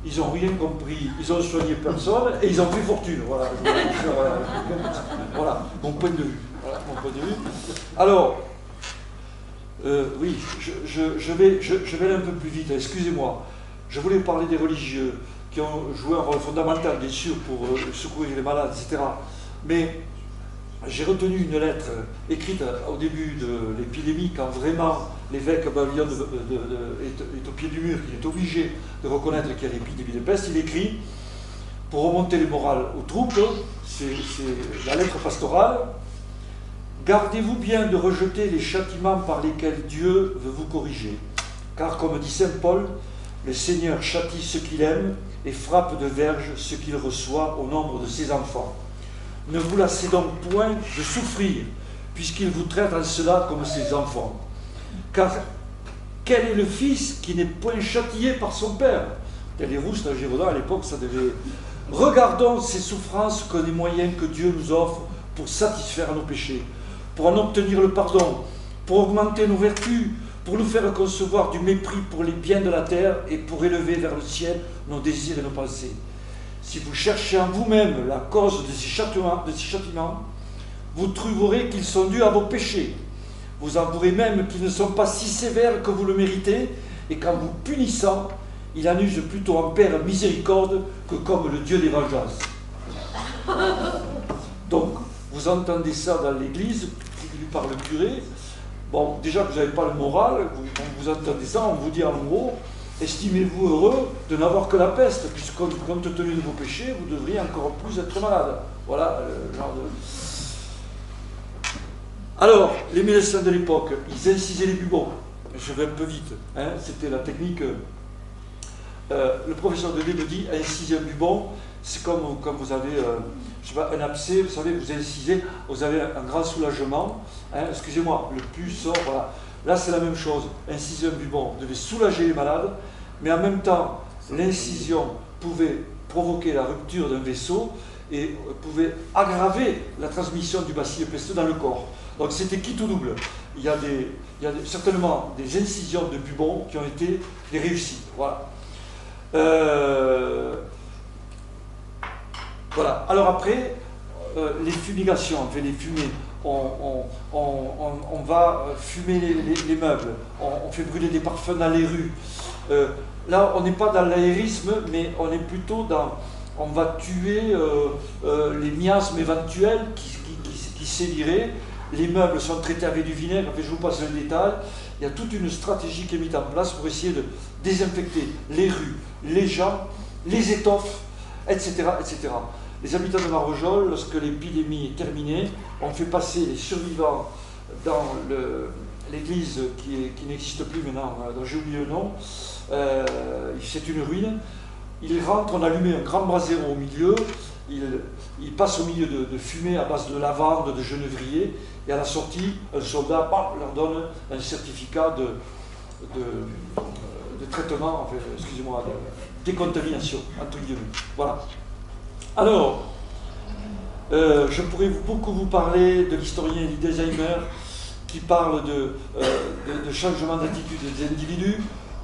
ils n'ont rien compris, ils ont soigné personne et ils ont fait fortune. Voilà, voilà mon point de vue. Voilà, mon point de vue. Alors, oui, je vais aller un peu plus vite, excusez-moi. Je voulais parler des religieux qui ont joué un rôle fondamental, bien sûr, pour secourir les malades, etc. Mais j'ai retenu une lettre écrite au début de l'épidémie, quand vraiment l'évêque Babylone est au pied du mur, qu'il est obligé de reconnaître qu'il y a l'épidémie de peste. Il écrit, pour remonter les morales aux troupes, c'est la lettre pastorale. Gardez-vous bien de rejeter les châtiments par lesquels Dieu veut vous corriger, car comme dit saint Paul, le Seigneur châtie ceux qu'il aime et frappe de verge ceux qu'il reçoit au nombre de ses enfants. Ne vous lassez donc point de souffrir, puisqu'il vous traite en cela comme ses enfants. Car quel est le fils qui n'est point châtié par son père? Les Rousses, dans Gévaudan, à l'époque, ça devait... Regardons ces souffrances comme des moyens que Dieu nous offre pour satisfaire nos péchés, pour en obtenir le pardon, pour augmenter nos vertus, pour nous faire concevoir du mépris pour les biens de la terre et pour élever vers le ciel nos désirs et nos pensées. Si vous cherchez en vous-même la cause de ces châtiments, vous trouverez qu'ils sont dus à vos péchés. Vous avouerez même qu'ils ne sont pas si sévères que vous le méritez, et qu'en vous punissant, il en use plutôt en père miséricorde que comme le Dieu des vengeances. Donc, vous entendez ça dans l'église, qui lui parle le curé. Bon, déjà que vous n'avez pas le moral, vous entendez ça, on vous dit en gros, estimez-vous heureux de n'avoir que la peste, puisque compte tenu de vos péchés, vous devriez encore plus être malade. Voilà le genre de... Alors, les médecins de l'époque, ils incisaient les bubons. Je vais un peu vite, hein, c'était la technique. Le professeur de me dit, inciser un bubon, c'est comme vous avez je sais pas, un abcès, vous savez, vous incisez, vous avez un grand soulagement. Hein, excusez-moi, le pus sort, voilà. Là, c'est la même chose. Inciser un bubon devait soulager les malades, mais en même temps, l'incision pouvait provoquer la rupture d'un vaisseau et pouvait aggraver la transmission du bacille pesteux dans le corps. Donc c'était quitte ou double. Il y a certainement des incisions de Bubon qui ont été des réussites. Voilà. Voilà. Alors après, les fumigations, enfin les fumées, on va fumer les meubles, on fait brûler des parfums dans les rues. Là, on n'est pas dans l'aérisme, mais on est plutôt dans... On va tuer les miasmes éventuels qui séviraient. Les meubles sont traités avec du vinaigre. Enfin, je vous passe un détail. Il y a toute une stratégie qui est mise en place pour essayer de désinfecter les rues, les gens, les étoffes, etc., etc. Les habitants de Marvejols, lorsque l'épidémie est terminée, ont fait passer les survivants dans l'église qui n'existe plus maintenant, dont j'ai oublié le nom. C'est une ruine. Ils rentrent, on allumait un grand brasero au milieu, ils passent au milieu de fumée à base de lavande, de genévrier, et à la sortie, un soldat leur donne un certificat de traitement, enfin, excusez-moi, de décontamination, entre guillemets. Voilà. Alors, je pourrais beaucoup vous parler de l'historien Elie Desheimer, qui parle de changement d'attitude des individus.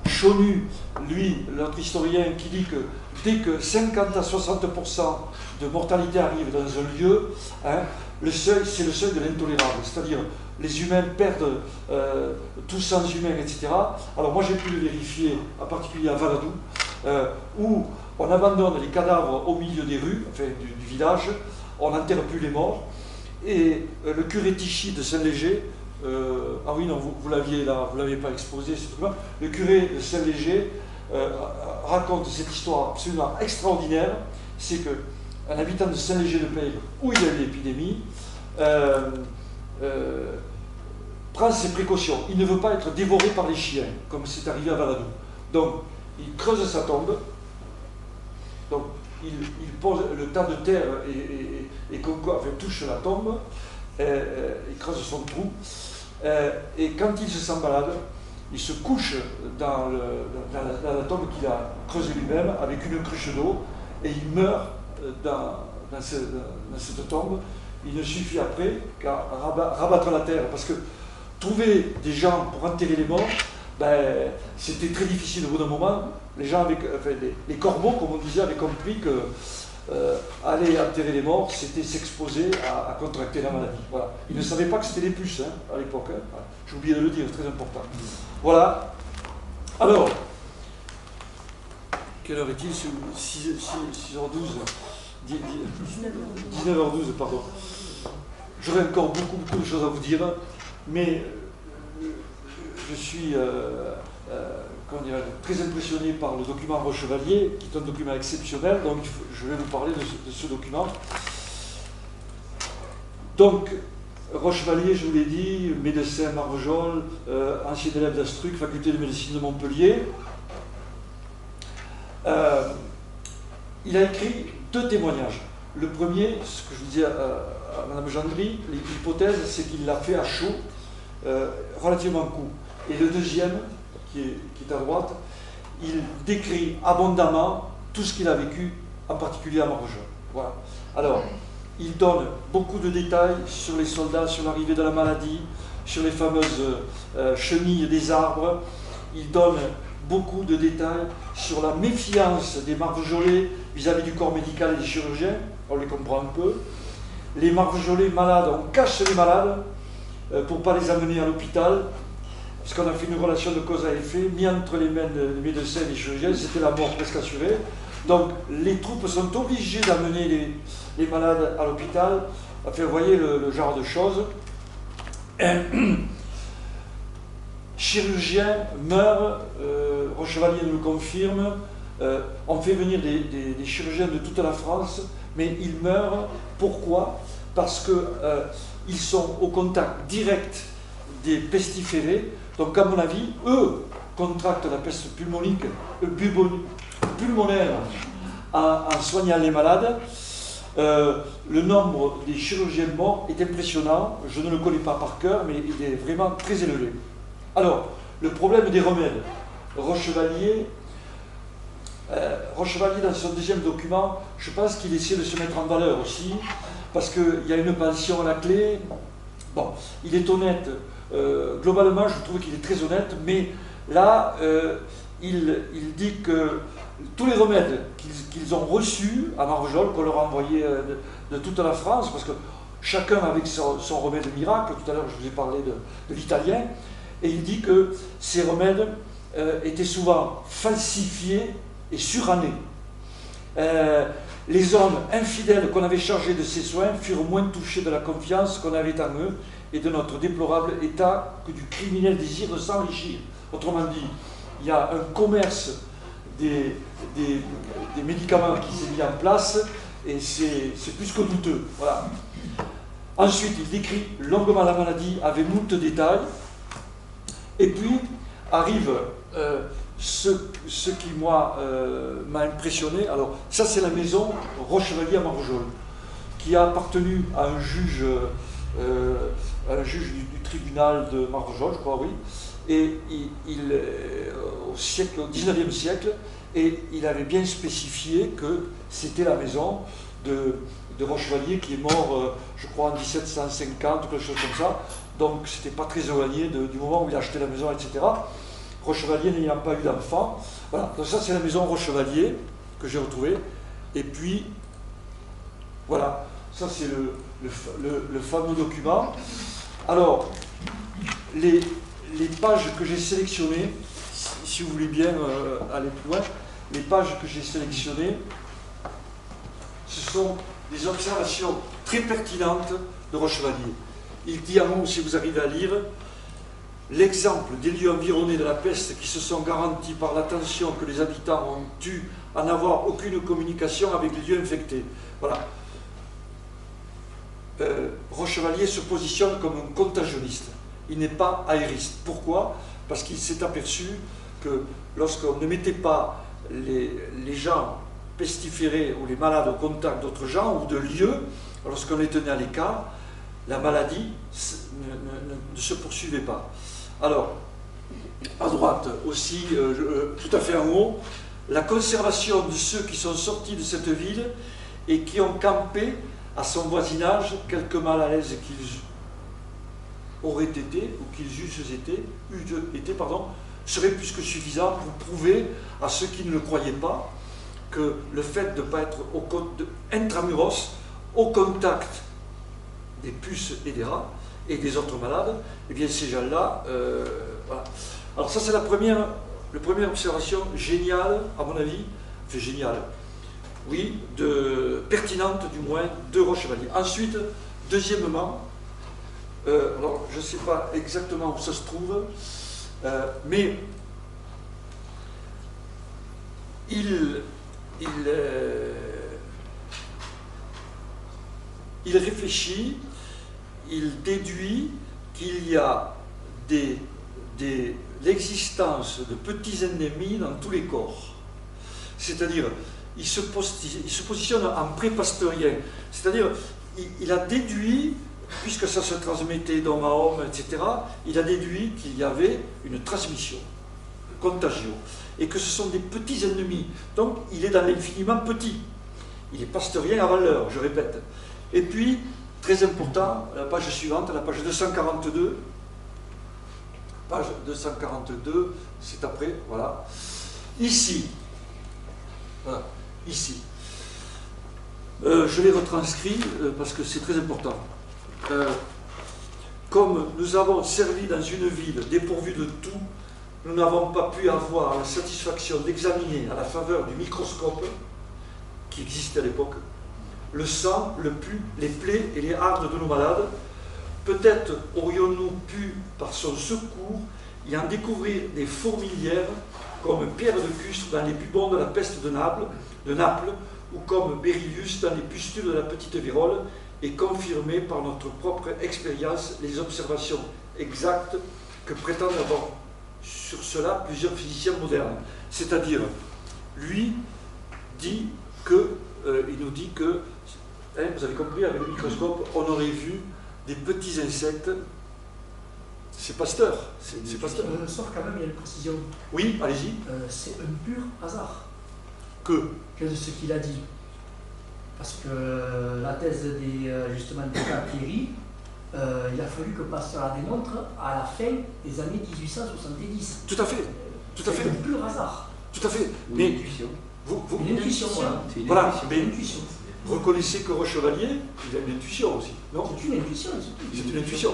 Chonu, lui, notre historien, qui dit que dès que 50 à 60% de mortalité arrive dans un lieu, hein, le seuil, c'est le seuil de l'intolérable, c'est-à-dire les humains perdent tout sens humain, etc. Alors moi j'ai pu le vérifier, en particulier à Valadou, où on abandonne les cadavres au milieu des rues, enfin du village, on n'enterre plus les morts, et le curé Tichy de Saint-Léger, ah oui, non, vous l'aviez là, vous ne l'aviez pas exposé, ce truc-là. Le curé de Saint-Léger raconte cette histoire absolument extraordinaire. C'est qu'un habitant de Saint-Léger-de-Pègre, où il y a eu l'épidémie, prend ses précautions. Il ne veut pas être dévoré par les chiens, comme c'est arrivé à Valadou. Donc, il creuse sa tombe. Donc, il pose le tas de terre et enfin, touche la tombe. Il creuse son trou, et quand il se sent malade, il se couche dans la tombe qu'il a creusée lui-même avec une cruche d'eau, et il meurt dans cette tombe. Il ne suffit après qu'à rabattre la terre, parce que trouver des gens pour enterrer les morts, ben, c'était très difficile au bout d'un moment. Les gens enfin, les corbeaux, comme on disait, avaient compris que aller enterrer les morts, c'était s'exposer à contracter la maladie. Voilà. Ils ne savaient pas que c'était les puces, hein, à l'époque. Hein. Voilà. J'ai oublié de le dire, très important. Voilà. Alors, quelle heure est-il? 6h12. 19h12, pardon. J'aurais encore beaucoup de choses à vous dire, mais je suis très impressionné par le document Rochevalier, qui est un document exceptionnel, donc je vais vous parler de ce document. Donc, Rochevalier, je vous l'ai dit, médecin à Marvejols, ancien élève d'Astruc, faculté de médecine de Montpellier. Il a écrit 2 témoignages. Le premier, ce que je vous disais à Mme Gendry, l'hypothèse, c'est qu'il l'a fait à chaud, relativement court. Et le deuxième, qui est à droite, il décrit abondamment tout ce qu'il a vécu, en particulier à Marvejols. Voilà. Alors, il donne beaucoup de détails sur les soldats, sur l'arrivée de la maladie, sur les fameuses chenilles des arbres. Il donne beaucoup de détails sur la méfiance des Marvejolais vis-à-vis du corps médical et des chirurgiens. On les comprend un peu. Les Marvejolais malades, on cache les malades pour ne pas les amener à l'hôpital, parce qu'on a fait une relation de cause à effet, mis entre les mains des médecins et des chirurgiens, c'était la mort presque assurée. Donc les troupes sont obligées d'amener les malades à l'hôpital. Enfin, vous voyez le genre de choses. Un chirurgien meurt, Rochevalier nous le confirme, on fait venir des chirurgiens de toute la France, mais ils meurent. Pourquoi? Parce qu'ils sont au contact direct des pestiférés. Donc, à mon avis, eux contractent la peste pulmonaire en soignant les malades. Le nombre des chirurgiens morts est impressionnant. Je ne le connais pas par cœur, mais il est vraiment très élevé. Alors, le problème des remèdes. Rochevalier Rochevalier, dans son deuxième document, je pense qu'il essaie de se mettre en valeur aussi, parce qu'il y a une pension à la clé. Bon, il est honnête. Globalement, je trouve qu'il est très honnête, mais là, il dit que tous les remèdes qu'ils ont reçus à Marvejols, qu'on leur a envoyés de toute la France, parce que chacun avec son remède miracle, tout à l'heure je vous ai parlé de l'italien, et il dit que ces remèdes étaient souvent falsifiés et surannés. Les hommes infidèles qu'on avait chargés de ces soins furent moins touchés de la confiance qu'on avait en eux et de notre déplorable état que du criminel désir de s'enrichir. Autrement dit, il y a un commerce des médicaments qui s'est mis en place et c'est plus que douteux. Voilà. Ensuite, il décrit longuement la maladie avec moult détails. Et puis arrive ce qui, moi, m'a impressionné. Alors, ça, c'est la maison Rochevalier à Marvejols, qui a appartenu à un juge du tribunal de Marvejols, je crois, oui. Et au 19e siècle, et il avait bien spécifié que c'était la maison de Rochevalier qui est mort, je crois, en 1750, quelque chose comme ça. Donc, c'était pas très éloigné du moment où il a acheté la maison, etc. Rochevalier n'ayant pas eu d'enfant. Voilà, donc ça, c'est la maison Rochevalier que j'ai retrouvée. Et puis, voilà, ça, c'est le fameux document. Alors, les pages que j'ai sélectionnées, si vous voulez bien aller plus loin, les pages que j'ai sélectionnées, ce sont des observations très pertinentes de Rochevalier. Il dit à moi, si vous arrivez à lire, l'exemple des lieux environnés de la peste qui se sont garantis par l'attention que les habitants ont eue à n'avoir aucune communication avec les lieux infectés. Voilà. Rochevalier se positionne comme un contagionniste. Il n'est pas aériste. Pourquoi? Parce qu'il s'est aperçu que lorsqu'on ne mettait pas les gens pestiférés ou les malades au contact d'autres gens ou de lieux, lorsqu'on les tenait à l'écart, la maladie ne se poursuivait pas. Alors, à droite aussi, tout à fait en haut, la conservation de ceux qui sont sortis de cette ville et qui ont campé à son voisinage, quelque mal à l'aise qu'ils auraient été ou qu'ils eussent été, serait plus que suffisant pour prouver à ceux qui ne le croyaient pas que le fait de ne pas être intramuros, au contact des puces et des rats et des autres malades, eh bien ces gens-là, voilà. Alors ça c'est la première observation géniale, à mon avis, enfin géniale, oui, pertinente du moins, de Rochevalier. Ensuite, deuxièmement, alors je ne sais pas exactement où ça se trouve, mais il réfléchit, il déduit qu'il y a l'existence de petits ennemis dans tous les corps. C'est-à-dire, il se positionne en pré-pasteurien. C'est-à-dire, il a déduit, puisque ça se transmettait d'homme à homme, etc., il a déduit qu'il y avait une transmission, contagion, et que ce sont des petits ennemis. Donc, il est dans l'infiniment petit. Il est pasteurien avant l'heure, je répète. Et puis, très important, la page suivante, la page 242. Page 242, c'est après, voilà. Ici, voilà, ici. Je l'ai retranscrit parce que c'est très important. Comme nous avons servi dans une ville dépourvue de tout, nous n'avons pas pu avoir la satisfaction d'examiner à la faveur du microscope qui existait à l'époque le sang, le pus, les plaies et les hardes de nos malades. Peut-être aurions-nous pu, par son secours, y en découvrir des fourmilières comme Pierre de Custre dans les bubons de la peste de Naples, ou comme Berilius dans les pustules de la petite vérole, et confirmer par notre propre expérience les observations exactes que prétendent avoir sur cela plusieurs physiciens modernes. C'est-à-dire, lui dit que, il nous dit que, hein, vous avez compris, avec le microscope, on aurait vu des petits insectes. C'est Pasteur. C'est Pasteur. Sauf quand même, il y a une précision. Oui, allez-y. C'est un pur hasard. que de ce qu'il a dit. Parce que la thèse justement de Thierry, il a fallu que Pasteur la démontre à la fin des années 1870. Tout à fait. Tout à fait. C'est un pur hasard. Tout à fait. Une Mais intuition. Une intuition, voilà. C'est une Voilà, intuition. mais Une intuition. reconnaissez que Rochevalier, il a une intuition aussi, non? C'est une intuition. C'est une intuition.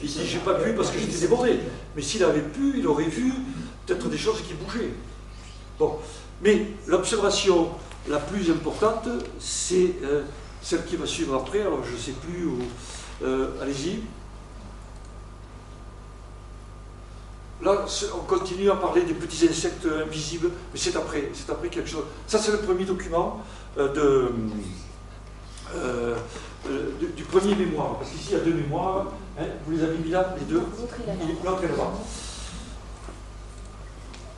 Il dit, j'ai pas pu parce que j'étais débordé. Mais s'il avait pu, il aurait vu peut-être des choses qui bougeaient. Bon. Mais l'observation la plus importante, c'est celle qui va suivre après. Alors, je ne sais plus où. Allez-y. Là, on continue à parler des petits insectes invisibles, mais c'est après quelque chose. Ça, c'est le premier document du premier mémoire, parce qu'ici, il y a deux mémoires. Hein, vous les avez mis là, les deux? L'autre est là-bas.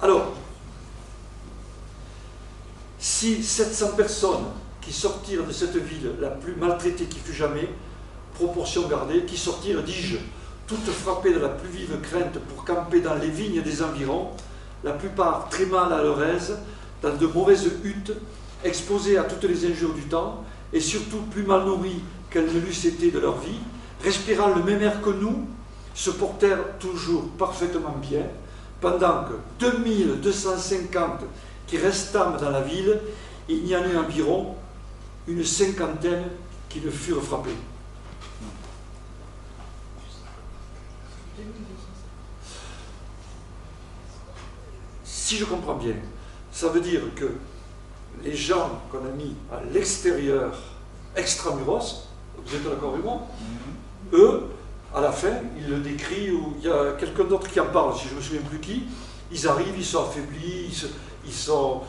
Alors, si 700 personnes qui sortirent de cette ville la plus maltraitée qui fut jamais, proportion gardée, qui sortirent, dis-je, toutes frappées de la plus vive crainte pour camper dans les vignes des environs, la plupart très mal à leur aise, dans de mauvaises huttes, exposées à toutes les injures du temps, et surtout plus mal nourries qu'elles ne l'eussent été de leur vie, respirant le même air que nous, se portèrent toujours parfaitement bien, pendant que 2250 qui restâmes dans la ville, il n'y en eut environ une cinquantaine qui ne furent frappés. Si je comprends bien, ça veut dire que les gens qu'on a mis à l'extérieur, extramuros, vous êtes d'accord avec moi? Eux, à la fin, ils le décrivent, ou il y a quelqu'un d'autre qui en parle, si je ne me souviens plus qui, ils arrivent, ils sont affaiblis, ils sont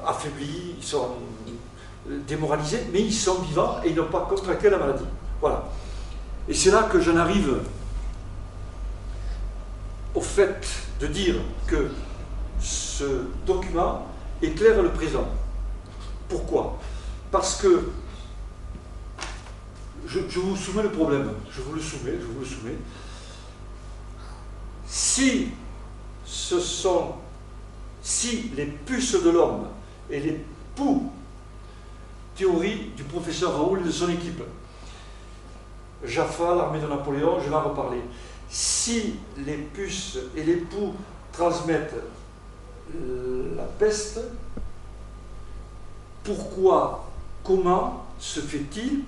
affaiblis, ils sont démoralisés, mais ils sont vivants et ils n'ont pas contracté la maladie. Voilà. Et c'est là que j'en arrive au fait de dire que ce document éclaire le présent. Pourquoi? Parce que je vous soumets le problème, je vous le soumets. Si les puces de l'homme et les poux, théorie du professeur Raoul et de son équipe, Jaffa, l'armée de Napoléon, je vais en reparler. Si les puces et les poux transmettent la peste, pourquoi et comment se fait-il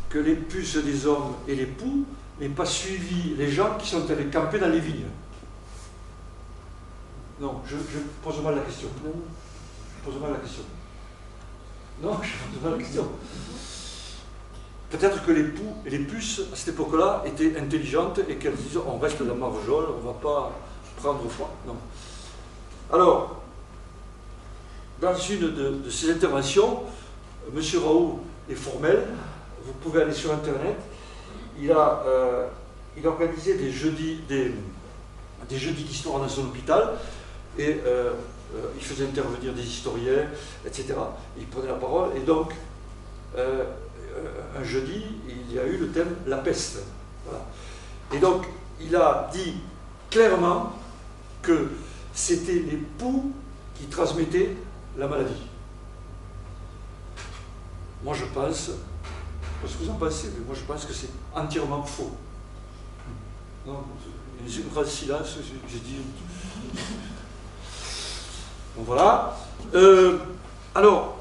que les puces des hommes et les poux n'aient pas suivi les gens qui sont allés camper dans les vignes? Non, je pose mal la question. Je pose mal la question. Non, je pose mal la question. Peut-être que les poux et les puces, à cette époque-là, étaient intelligentes et qu'elles disaient on reste dans Marvejols, on ne va pas prendre froid. Non. Alors, dans une de ces interventions, M. Raoult est formel, vous pouvez aller sur Internet, il a organisé des jeudis d'histoire dans son hôpital et il faisait intervenir des historiens, etc. Il prenait la parole et donc un jeudi, il y a eu le thème la peste. Voilà. Et donc, il a dit clairement que c'était les poux qui transmettaient la maladie. Moi, je pense, parce que vous en pensez, mais moi, je pense que c'est entièrement faux. Non, il y a un grand silence, j'ai dit. Donc voilà. Alors,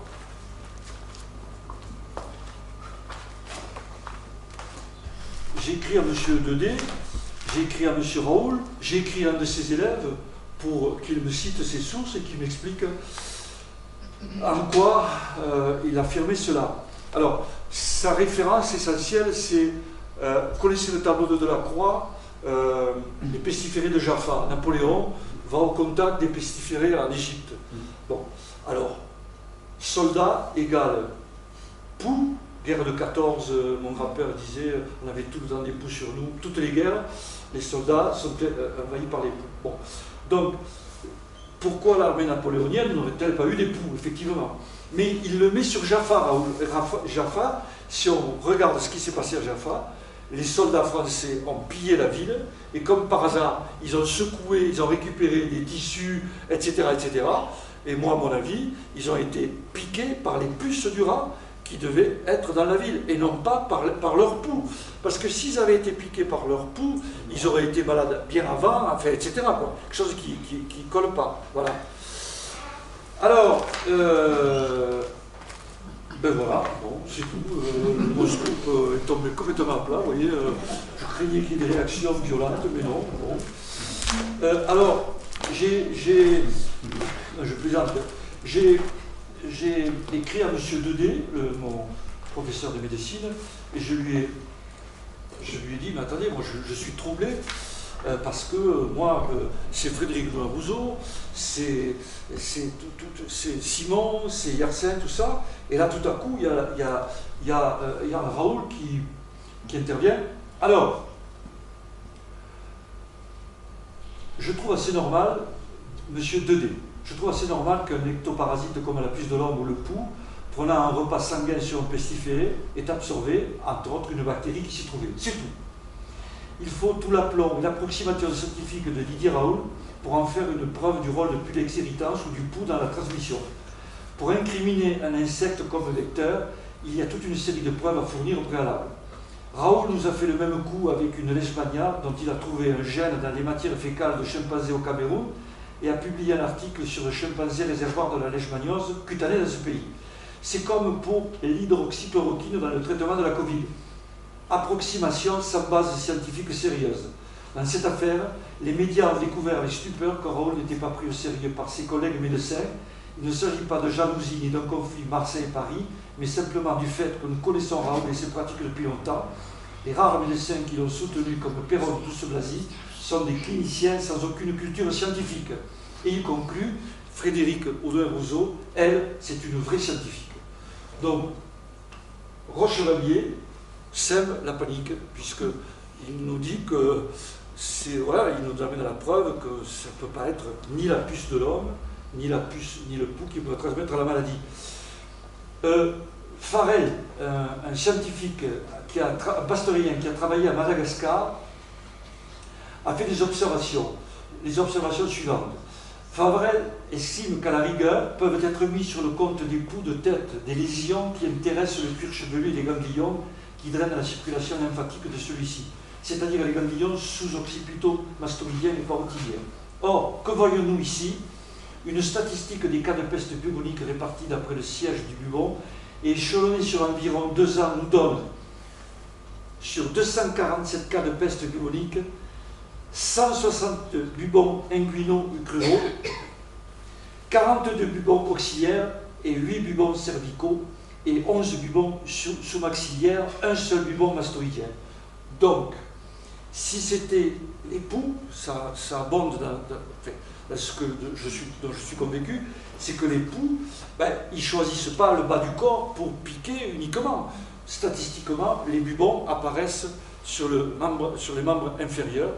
j'ai écrit à M. Dedé, j'ai écrit à M. Raoult, j'ai écrit à un de ses élèves pour qu'il me cite ses sources et qu'il m'explique en quoi il affirmait cela. Alors, sa référence essentielle, c'est, connaissez le tableau de Delacroix, les pestiférés de Jaffa. Napoléon va au contact des pestiférés en Égypte. Bon, alors, soldat égale poux. Guerre de 14, mon grand-père disait, on avait tout le temps des poux sur nous. Toutes les guerres, les soldats sont envahis par les poux. Bon. Donc, pourquoi l'armée napoléonienne n'aurait-elle pas eu des poux, effectivement? Mais il le met sur Jaffa, Jaffa, si on regarde ce qui s'est passé à Jaffa, les soldats français ont pillé la ville, et comme par hasard, ils ont secoué, ils ont récupéré des tissus, etc., etc. Et moi, à mon avis, ils ont été piqués par les puces du rat qui devaient être dans la ville, et non pas par leur pouls. Parce que s'ils avaient été piqués par leur pouls, ils auraient été malades bien avant, enfin, etc., quoi. Quelque chose qui ne colle pas. Voilà. Alors, ben voilà, bon, c'est tout. Mon scoop est tombé complètement à plat, vous voyez. Je craignais qu'il y ait des réactions violentes, mais non. Bon. Alors, je plaisante, j'ai écrit à M. Dedé, mon professeur de médecine, et je lui ai dit, mais attendez, moi je suis troublé, parce que moi, c'est Frédéric Rousseau, c'est Simon, c'est Yersin, tout ça, et là tout à coup, il y a Raoul qui intervient. Alors, je trouve assez normal, Monsieur Dedé, je trouve assez normal qu'un ectoparasite comme la puce de l'homme ou le poux, prenant un repas sanguin sur un pestiféré, ait absorbé, entre autres, une bactérie qui s'y trouvait. C'est tout. Il faut tout l'aplomb et l'approximation scientifique de Didier Raoul pour en faire une preuve du rôle de pulex irritans ou du poux dans la transmission. Pour incriminer un insecte comme vecteur, il y a toute une série de preuves à fournir au préalable. Raoul nous a fait le même coup avec une leishmania dont il a trouvé un gène dans les matières fécales de chimpanzés au Cameroun et a publié un article sur le chimpanzé réservoir de la leishmaniose cutanée dans ce pays. C'est comme pour l'hydroxychloroquine dans le traitement de la Covid. Approximation sans base scientifique sérieuse. Dans cette affaire, les médias ont découvert avec stupeur que Raoul n'était pas pris au sérieux par ses collègues médecins. Il ne s'agit pas de jalousie ni d'un conflit Marseille-Paris, mais simplement du fait que nous connaissons Raoul et ses pratiques depuis longtemps. Les rares médecins qui l'ont soutenu, comme Perron Douce-Blazy, sont des cliniciens sans aucune culture scientifique. Et il conclut, Frédéric Audouin-Rousseau, elle, c'est une vraie scientifique. Donc, Rochevalier sème la panique, puisqu'il nous dit que voilà, il nous amène à la preuve que ça ne peut pas être ni la puce de l'homme, ni la puce, ni le pouls qui peut transmettre la maladie. Farrell, un scientifique, un pastorien qui a travaillé à Madagascar, a fait des observations. Les observations suivantes. Farrell estime qu'à la rigueur peuvent être mis sur le compte des poux de tête des lésions qui intéressent le cuir chevelu et les ganglions qui drainent la circulation lymphatique de celui-ci, c'est-à-dire les ganglions sous-occipito-mastoïdiens et parotidiens. Or, que voyons-nous ici? Une statistique des cas de peste bubonique répartie d'après le siège du bubon et échelonnée sur environ 2 ans nous donne, sur 247 cas de peste bubonique, 160 bubons inguinaux ou cruraux, 42 bubons coxillaires et 8 bubons cervicaux et 11 bubons sous-maxillaires, un seul bubon mastoïdien. Donc, si c'était les poux, ça abonde dans ce dont je suis convaincu, c'est que les poux, ils ne choisissent pas le bas du corps pour piquer uniquement. Statistiquement, les bubons apparaissent sur les membres inférieurs,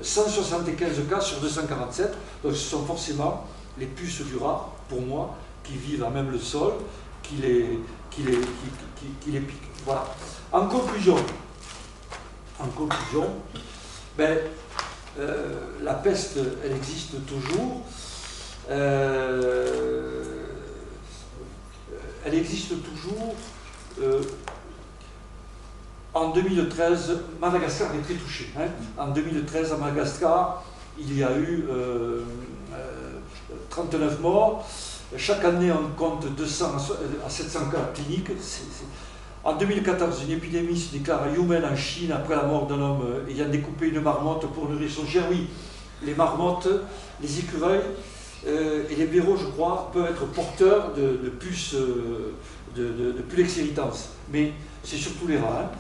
175 cas sur 247, donc ce sont forcément les puces du rat, pour moi, qui vivent à même le sol, qui les piquent. Voilà. En conclusion, la peste, elle existe toujours. Elle existe toujours. En 2013, Madagascar est très touché. En 2013, à Madagascar, il y a eu 39 morts. Chaque année, on compte 200 à 700 cas cliniques. En 2014, une épidémie se déclare à Yumen, en Chine, après la mort d'un homme ayant découpé une marmotte pour nourrir son chien. Oui, les marmottes, les écureuils et les blaireaux, je crois, peuvent être porteurs de puces, de pulex irritans. Mais c'est surtout les rats.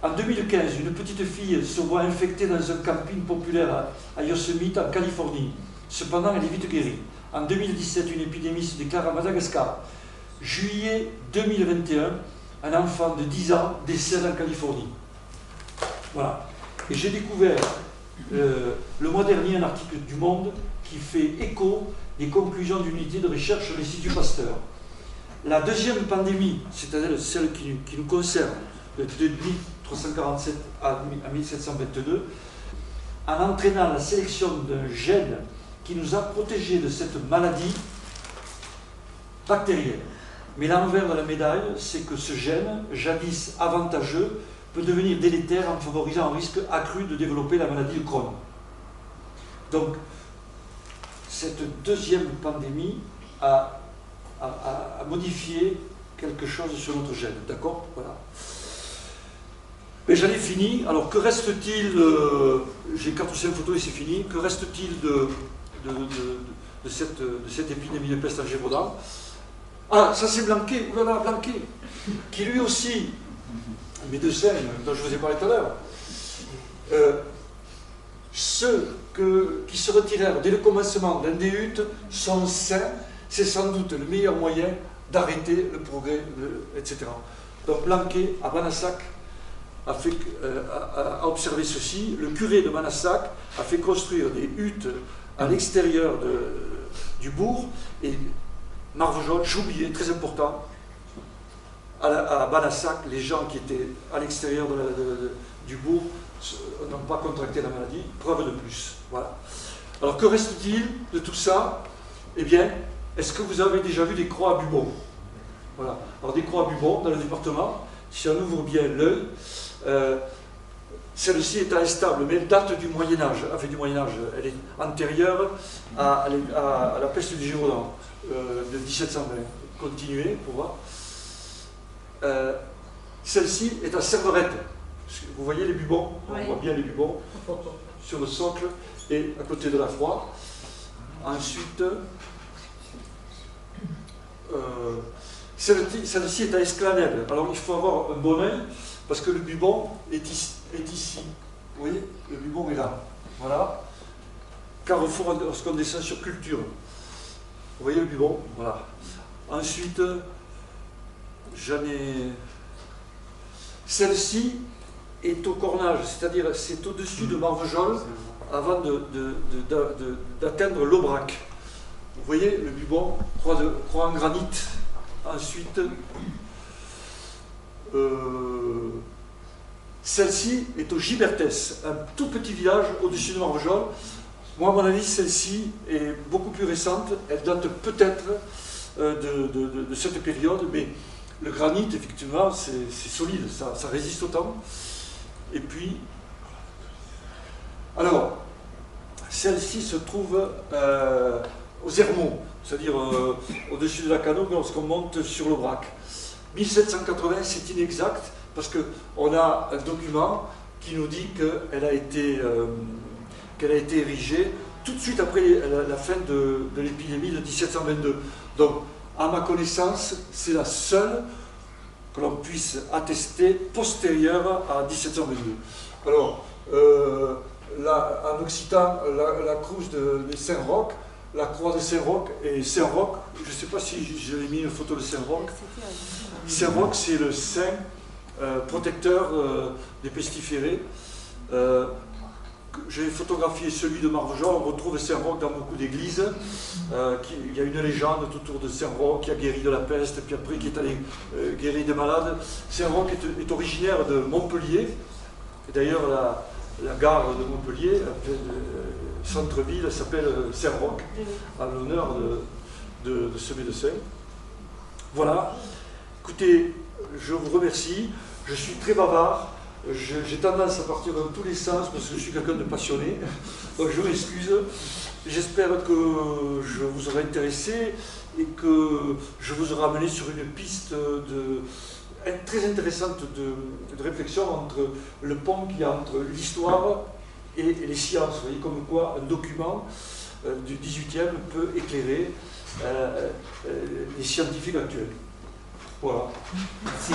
En 2015, une petite fille se voit infectée dans un camping populaire à Yosemite, en Californie. Cependant, elle est vite guérie. En 2017, une épidémie se déclare à Madagascar. Juillet 2021, un enfant de 10 ans décède en Californie. Voilà. Et j'ai découvert le mois dernier un article du Monde qui fait écho des conclusions d'une unité de recherche de l'Institut Pasteur. La deuxième pandémie, c'est-à-dire celle qui nous concerne, le 1347 à 1722, en entraînant la sélection d'un gène qui nous a protégés de cette maladie bactérienne. Mais l'envers de la médaille, c'est que ce gène, jadis avantageux, peut devenir délétère en favorisant un risque accru de développer la maladie de Crohn. Donc, cette deuxième pandémie a modifié quelque chose sur notre gène. D'accord? Voilà. Mais j'en ai fini. Alors, que reste-t-il j'ai 4 ou 5 photos et c'est fini. Que reste-t-il de cette épidémie de peste en Gévaudan? Ah, ça c'est Blanquet, oulala, Blanquet, qui lui aussi, médecin dont je vous ai parlé tout à l'heure, ceux qui se retirèrent dès le commencement d'un DUT sont sains, c'est sans doute le meilleur moyen d'arrêter le progrès, etc. Donc Blanquet, à Manassac, a observé ceci. Le curé de Manassac a fait construire des huttes à l'extérieur du bourg, et Marvejols, j'ai oublié, très important, à Manassac, les gens qui étaient à l'extérieur du bourg n'ont pas contracté la maladie, preuve de plus. Voilà. Alors que reste-t-il de tout ça? Eh bien, est-ce que vous avez déjà vu des croix à Bubon? Voilà. Alors des croix à Bubon dans le département, si on ouvre bien l'œil, celle-ci est instable, mais elle date du Moyen-Âge. Enfin, du Moyen-Âge, elle est antérieure à la peste du Gévaudan de 1720. Continuez pour voir. Celle-ci est à Serverette. Vous voyez les bubons? Oui. On voit bien les bubons sur le socle et à côté de la croix. Ensuite, celle-ci est à Esclanède. Alors il faut avoir un bon œil parce que le bubon est ici. Vous voyez? Le bubon est là. Voilà. Carrefour lorsqu'on descend sur Culture. Vous voyez le bubon? Voilà. Ensuite, j'en ai... Celle-ci est au cornage, c'est-à-dire c'est au-dessus de Marvejols avant d'atteindre l'Aubrac. Vous voyez le bubon, croix en granit. Ensuite, celle-ci est au Gibertès, un tout petit village au-dessus de Marvejols. Moi, à mon avis, celle-ci est beaucoup plus récente. Elle date peut-être de cette période, mais le granit, effectivement, c'est solide, ça résiste au temps. Et puis, alors, celle-ci se trouve aux Hermaux, c'est-à-dire au-dessus de la Cano, lorsqu'on monte sur l'Aubrac. 1780, c'est inexact, parce qu'on a un document qui nous dit qu'elle a été érigée tout de suite après la fin de l'épidémie de 1722. Donc, à ma connaissance, c'est la seule que l'on puisse attester postérieure à 1722. Alors, en occitan, la croix de Saint-Roch, la croix de Saint-Roch et Saint-Roch, je ne sais pas si j'avais mis une photo de Saint-Roch. Saint-Roch, c'est le saint protecteur des pestiférés. J'ai photographié celui de Marvejols. On retrouve Saint-Roch dans beaucoup d'églises. Il y a une légende autour de Saint-Roch qui a guéri de la peste, puis après qui est allé guérir des malades. Saint-Roch est originaire de Montpellier. Et d'ailleurs, la gare de Montpellier, centre-ville, s'appelle Saint-Roch, en l'honneur de ce médecin. Voilà. Écoutez, je vous remercie. Je suis très bavard. J'ai tendance à partir dans tous les sens parce que je suis quelqu'un de passionné, donc je m'excuse. J'espère que je vous aurai intéressé et que je vous aurai amené sur une piste très intéressante de réflexion entre le pont qu'il y a entre l'histoire et les sciences. Vous voyez comme quoi un document du 18e peut éclairer les scientifiques actuels. Voilà. Merci.